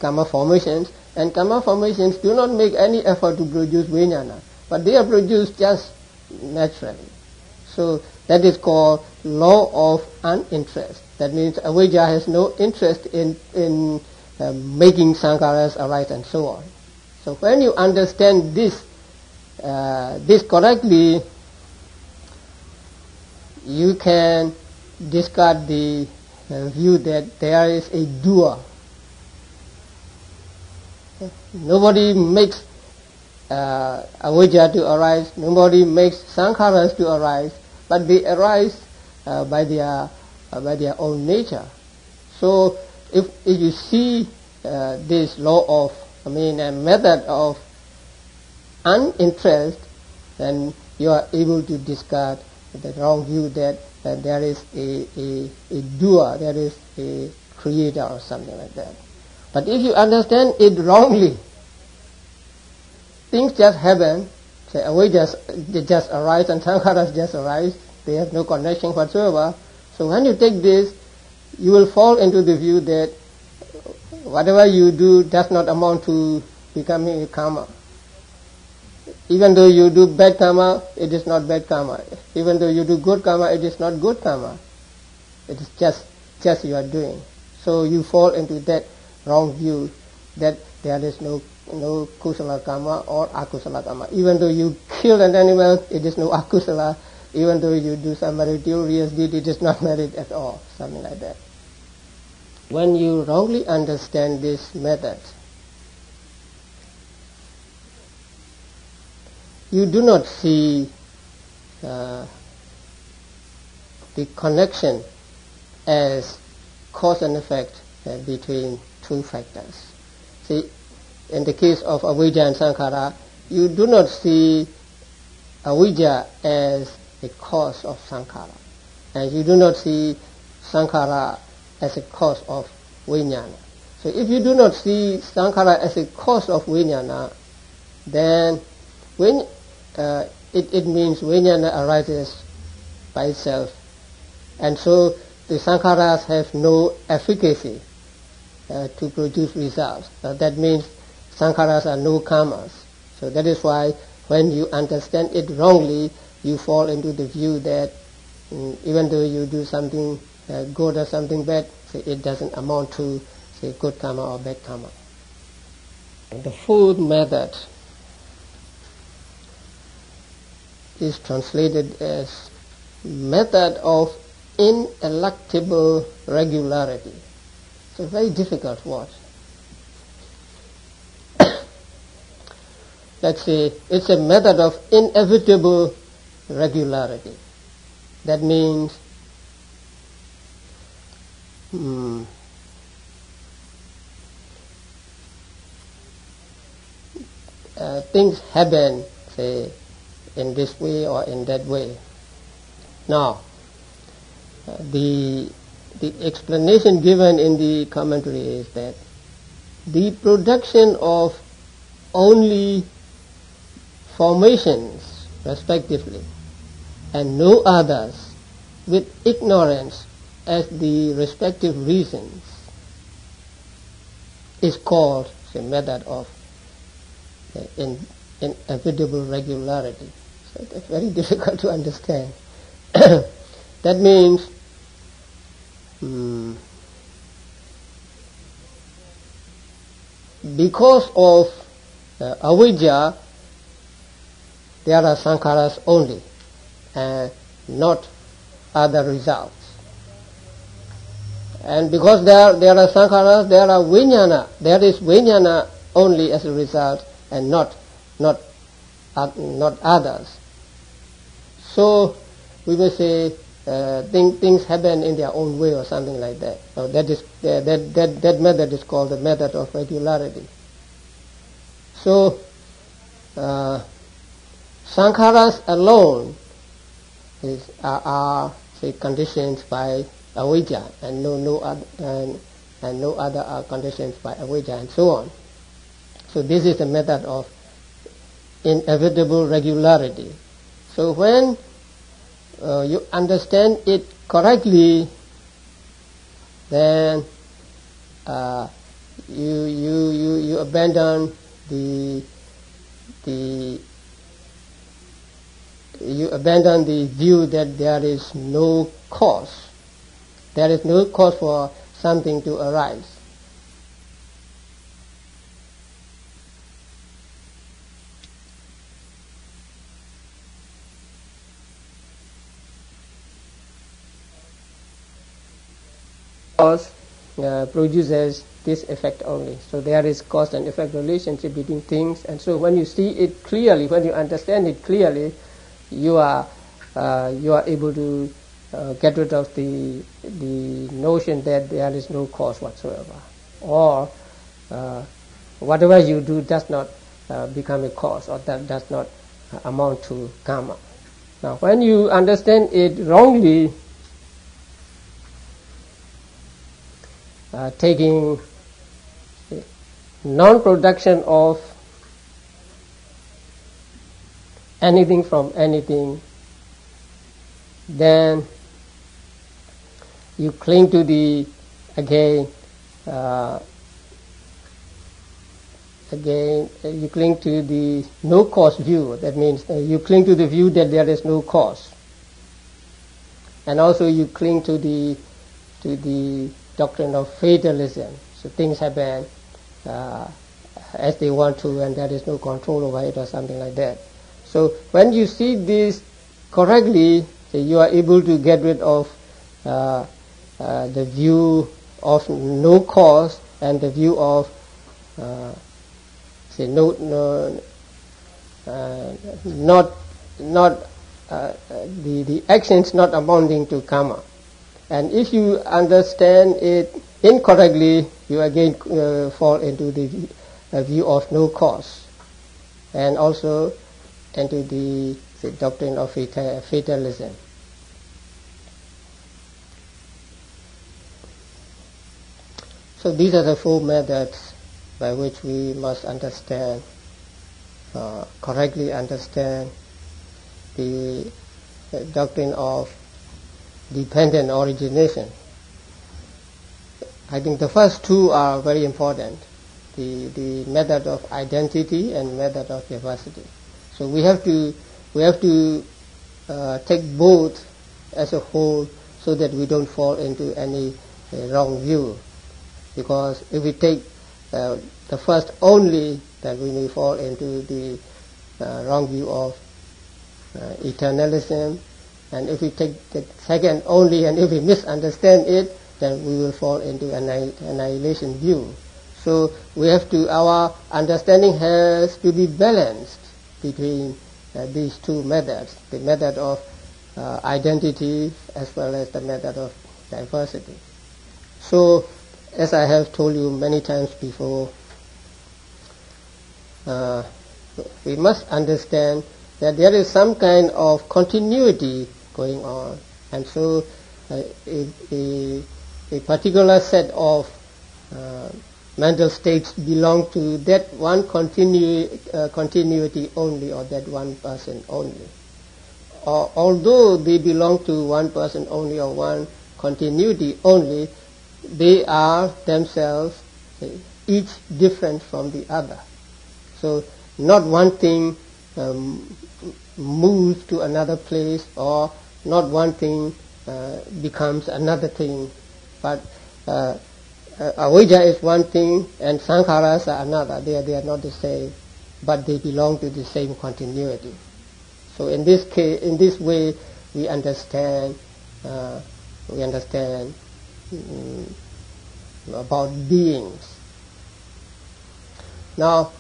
karma formations, and karma formations do not make any effort to produce vijnana, but they are produced just naturally. So that is called law of uninterest. That means avijja has no interest in making sankharas arise, and so on. So when you understand this correctly, you can discard the view that there is a doer. Nobody makes avijja to arise, nobody makes sankharas to arise, but they arise by their own nature. So if you see this law of, a method of uninterest, then you are able to discard the wrong view that there is a doer, there is a creator or something like that. But if you understand it wrongly, things just happen, say avijjas just arise and sankharas just arise, they have no connection whatsoever. So when you take this, you will fall into the view that whatever you do does not amount to becoming a karma. Even though you do bad karma, it is not bad karma. Even though you do good karma, it is not good karma. It is just you are doing. So you fall into that wrong view that there is no kusala karma or akusala karma. Even though you kill an animal, it is no akusala. Even though you do some meritorious deed, it is not merit at all. Something like that. When you wrongly understand this method, you do not see the connection as cause and effect between two factors. See, in the case of avijja and sankhara, you do not see avijja as a cause of sankhara, and you do not see sankhara as a cause of vijnana. So if you do not see sankhara as a cause of vijnana, then when it means vijnana arises by itself, and so the sankharas have no efficacy to produce results. That means sankharas are no karmas. So that is why when you understand it wrongly, you fall into the view that even though you do something good or something bad, it doesn't amount to, say, good karma or bad karma. The fourth method is translated as method of ineluctable regularity. It's a very difficult word. Let's say it's a method of inevitable regularity. That means things happen, say, in this way or in that way. Now, the explanation given in the commentary is that the production of only formations, respectively, and no others, with ignorance as the respective reasons, is called the method of inevitable regularity. So it's very difficult to understand. That means because of avijja, there are sankharas only, and not other results. And because there are sankharas, there are vijnana. There is vijnana only as a result, and not others. So we may say things happen in their own way or something like that. So that method is called the method of regularity. So sankharas alone are say conditioned by avijja, and no other are conditioned by avijja, and so on. So this is the method of inevitable regularity. So when you understand it correctly, then you abandon the view that there is no cause. There is no cause for something to arise. Cause produces this effect only. So there is cause and effect relationship between things, and so when you see it clearly, when you understand it clearly, you are able to get rid of the notion that there is no cause whatsoever, or whatever you do does not become a cause, or that does not amount to karma. Now, when you understand it wrongly, taking non-production of anything from anything, then you cling to the you cling to the no cause view. That means you cling to the view that there is no cause, and also you cling to the doctrine of fatalism. So things happen as they want to, and there is no control over it, or something like that. So when you see this correctly, you are able to get rid of the view of no cause and the view of the actions not amounting to karma. And if you understand it incorrectly, you again fall into the view of no cause, and also into the doctrine of fatalism. So these are the four methods by which we must understand, correctly understand the doctrine of dependent origination. I think the first two are very important, the method of identity and method of diversity. So we have to take both as a whole, so that we don't fall into any wrong view. Because if we take the first only, then we may fall into the wrong view of eternalism. And if we take the second only, and if we misunderstand it, then we will fall into annihilation view. So we have to, our understanding has to be balanced between these two methods, the method of identity as well as the method of diversity. So, as I have told you many times before, we must understand that there is some kind of continuity going on, and so a particular set of mental states belong to that one continuity only, or that one person only. Although they belong to one person only or one continuity only, they are themselves each different from the other. So not one thing moves to another place, or not one thing becomes another thing But avijja is one thing and sankharas are another. They are not the same, but they belong to the same continuity. So in this case, in this way, we understand about beings. Now,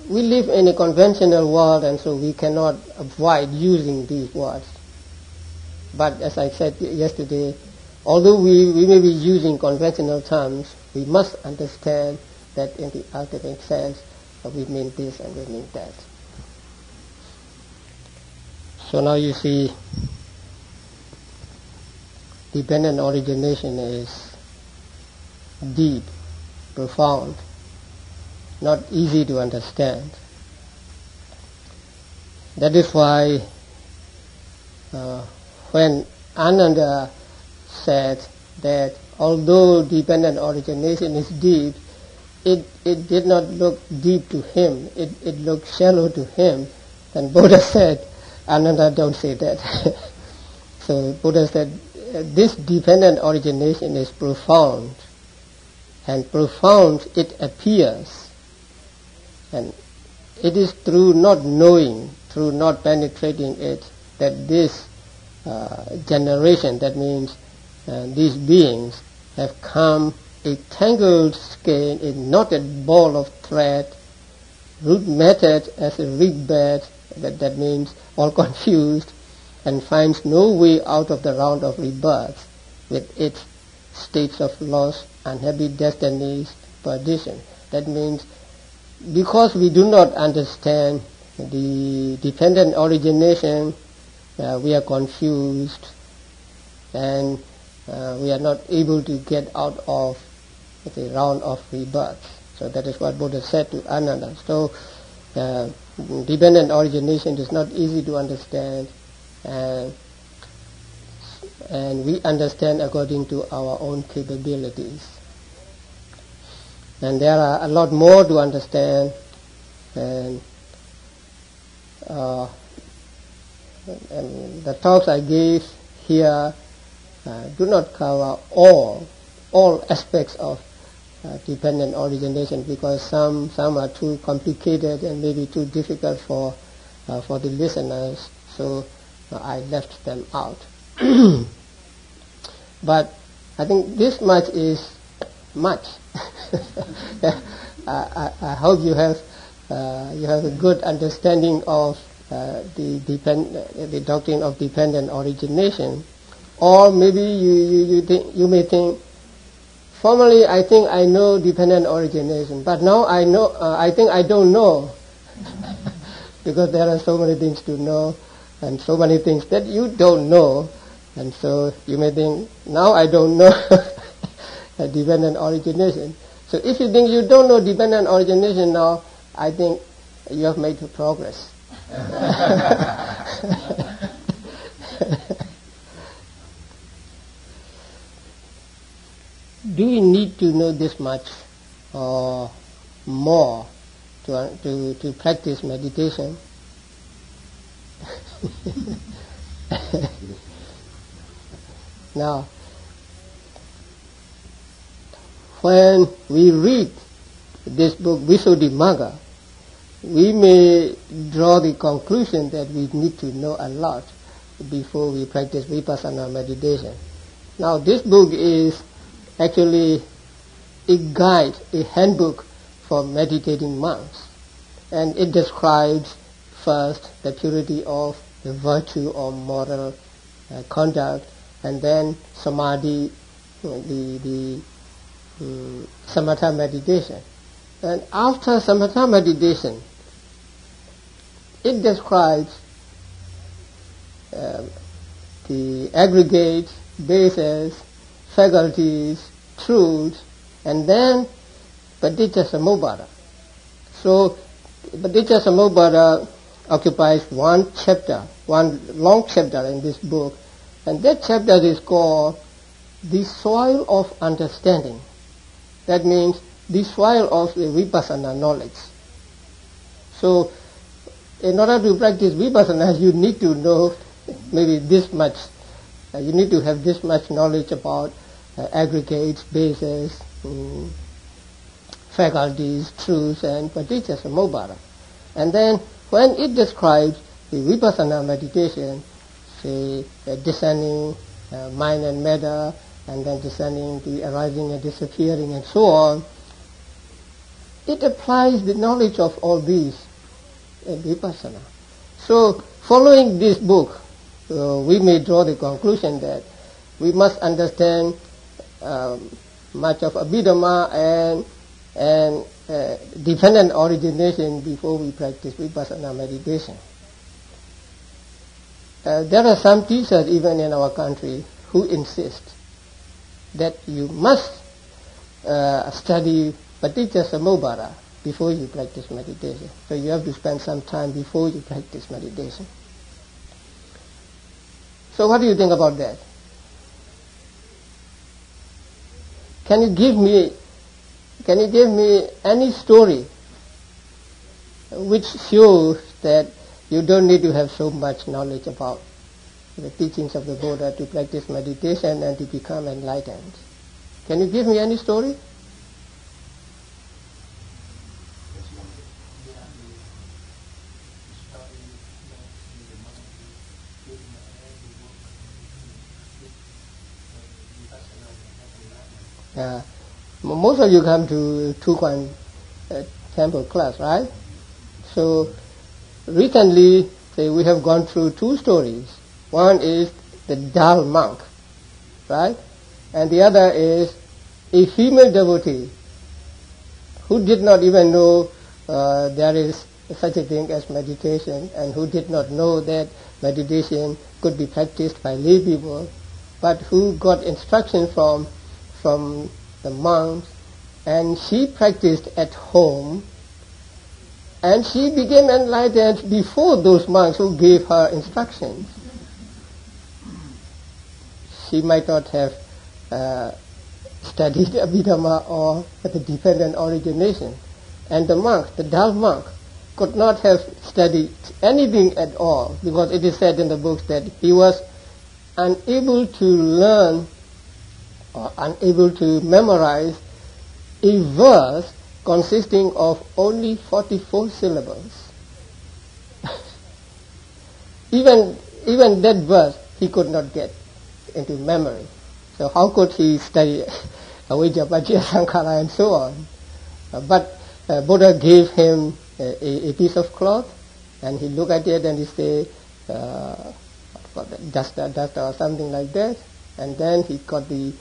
we live in a conventional world, and so we cannot avoid using these words. But as I said yesterday, although we may be using conventional terms, we must understand that in the ultimate sense, we mean this and we mean that. So now you see, dependent origination is deep, profound, not easy to understand. That is why when Ananda said that although dependent origination is deep, it did not look deep to him, it looked shallow to him, then Buddha said, Ananda, don't say that. So Buddha said, this dependent origination is profound, and profound it appears, and it is through not knowing, through not penetrating it, that this generation, that means these beings, have come a tangled skein, a knotted ball of thread, root matted as a reed bed, that means all confused, and finds no way out of the round of rebirth with its states of loss, unhappy destinies, perdition. That means because we do not understand the dependent origination, we are confused and we are not able to get out of the round of rebirth. So that is what Buddha said to Ananda. So dependent origination is not easy to understand, and we understand according to our own capabilities. And there are a lot more to understand, and the talks I gave here do not cover all aspects of dependent origination, because some are too complicated and maybe too difficult for the listeners, so I left them out. But I think this much is much. I hope you have a good understanding of the doctrine of dependent origination. Or maybe you may think, formerly I think I know dependent origination, but now I know I think I don't know, because there are so many things to know and so many things that you don't know, and so you may think, now I don't know dependent origination. So if you think you don't know dependent origination now, I think you have made progress. Do we need to know this much or more to practice meditation? Now, when we read this book, Visuddhimagga, we may draw the conclusion that we need to know a lot before we practice Vipassana meditation. Now, this book is actually a guide, a handbook for meditating monks. And it describes first the purity of the virtue or moral conduct, and then samadhi, the samatha meditation. And after samatha meditation, it describes the aggregate bases, faculties, truths, and then Paticcasamuppada. So Paticcasamuppada occupies one long chapter in this book, and that chapter is called the soil of understanding. That means the soil of the Vipassana knowledge. So in order to practice Vipassana, you need to know maybe this much. You need to have this much knowledge about aggregates, bases, faculties, truths, and Paticcasamuppada. And then when it describes the Vipassana meditation, say discerning mind and matter, and then discerning the arising and disappearing and so on, it applies the knowledge of all these in Vipassana. So following this book, we may draw the conclusion that we must understand much of Abhidhamma and dependent origination before we practice Vipassana meditation. There are some teachers even in our country who insist that you must study Paticcasamuppada before you practice meditation. So you have to spend some time before you practice meditation. So what do you think about that? Can you give me any story which shows that you don't need to have so much knowledge about the teachings of the Buddha to practice meditation and to become enlightened? Can you give me any story? Most of you come to Tukwan temple class, right? So recently, we have gone through two stories. One is the dull monk, right? And the other is a female devotee who did not even know there is such a thing as meditation, and who did not know that meditation could be practiced by lay people, but who got instruction from the monks, and she practiced at home, and she became enlightened before those monks who gave her instructions. She might not have studied Abhidhamma or the dependent origination, and the monk, the dull monk, could not have studied anything at all, because it is said in the books that he was unable to learn or unable to memorize a verse consisting of only 44 syllables. even that verse he could not get into memory. So how could he study Avijja, Paccaya, Sankhara and so on? But Buddha gave him a piece of cloth, and he looked at it and he said, dust or something like that, and then he got the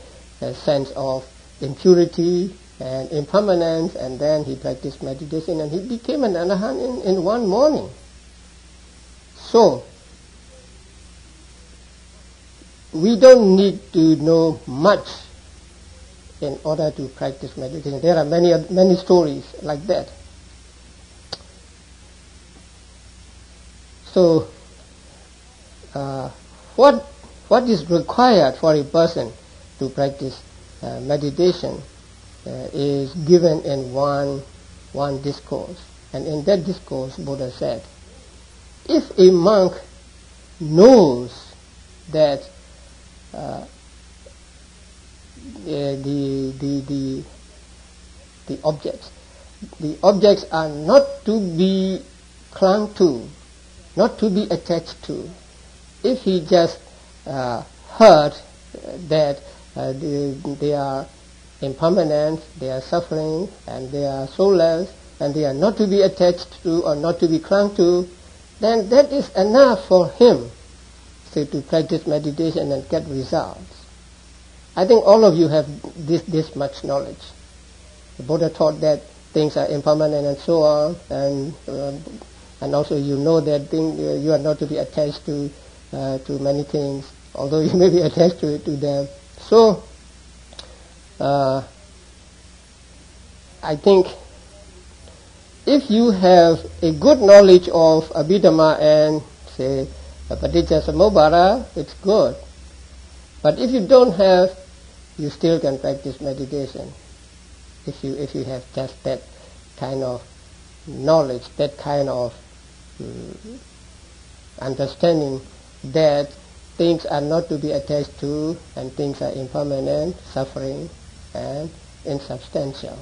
sense of impurity and impermanence, and then he practiced meditation and he became an arahant in one morning. So we don't need to know much in order to practice meditation. There are many stories like that. So what is required for a person to practice meditation is given in one discourse. And in that discourse, Buddha said, if a monk knows that the objects are not to be clung to, not to be attached to, if he just heard that they are impermanent, they are suffering, and they are soulless, and they are not to be attached to or not to be clung to, then that is enough for him to practice meditation and get results. I think all of you have this much knowledge. The Buddha taught that things are impermanent and so on, and also you know that you are not to be attached to many things, although you may be attached to them. So I think if you have a good knowledge of Abhidhamma and say Paticcasamuppada, it's good. But if you don't have, you still can practice meditation. If you have just that kind of knowledge, that kind of understanding that things are not to be attached to, and things are impermanent, suffering, and insubstantial.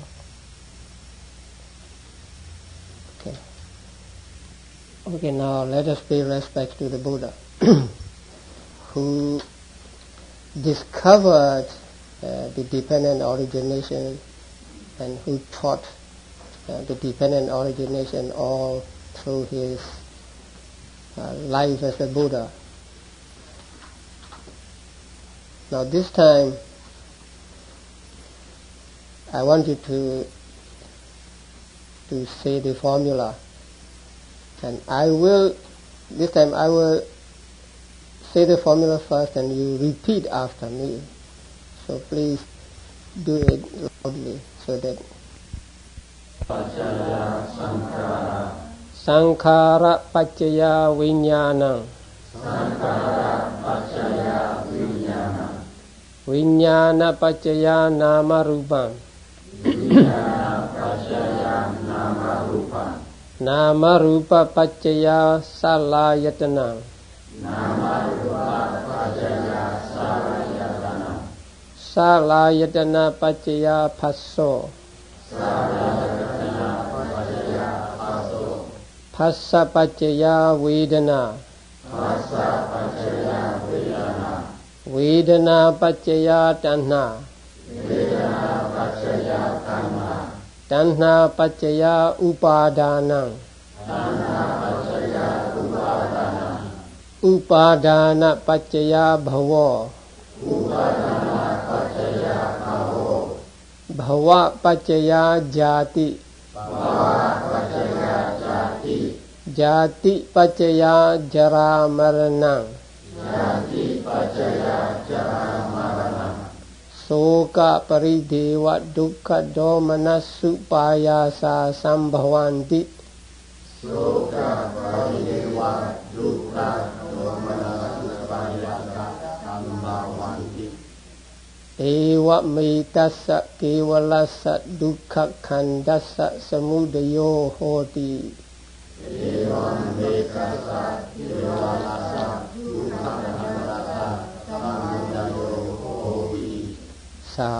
Okay, now let us pay respect to the Buddha, who discovered the dependent origination and who taught the dependent origination all through his life as a Buddha. Now this time I want you to say the formula, and this time I will say the formula first and you repeat after me. So please do it loudly so that
Paccaya Sankhara,
Sankhara Paccaya Vijñānam,
Sankhara Paccaya Vijñānam,
Vijñāna Paccaya Nama Rupam,
Vijñāna Paccaya Nama Rupam,
Nama Rupa Paccaya Salayatanam,
Nama Rupa Paccaya Salayatanam,
Salayatana Paccaya Phasso,
Salayatana Paccaya Phasso,
Phassa Paccaya Vedana,
Phassa Paccaya Vedana,
Vedana Paccaya Tanha,
Vedana Paccaya Tanha,
Tanha Paccaya Upadanam,
Tanha Paccaya Upadana,
Upadana Paccaya Bhava,
Upadana Paccaya Bhavo,
Bhava Paccaya Jati,
Bhava Paccaya Jati,
Jati Paccaya Jara Maranam,
Jati Paccaya Jara Maranam,
Soka Parideva Dukkha Domana Supayasa Sambhavanti,
Soka Parideva Dukkha Domana Supayasa Sambhavanti,
Eva Mitassa Kevalassa Dukkha Khandassa Samudayo Hoti,
Evam Vetasa Kevalasa Dukkha Khandassa Samudayo Hoti.
Sa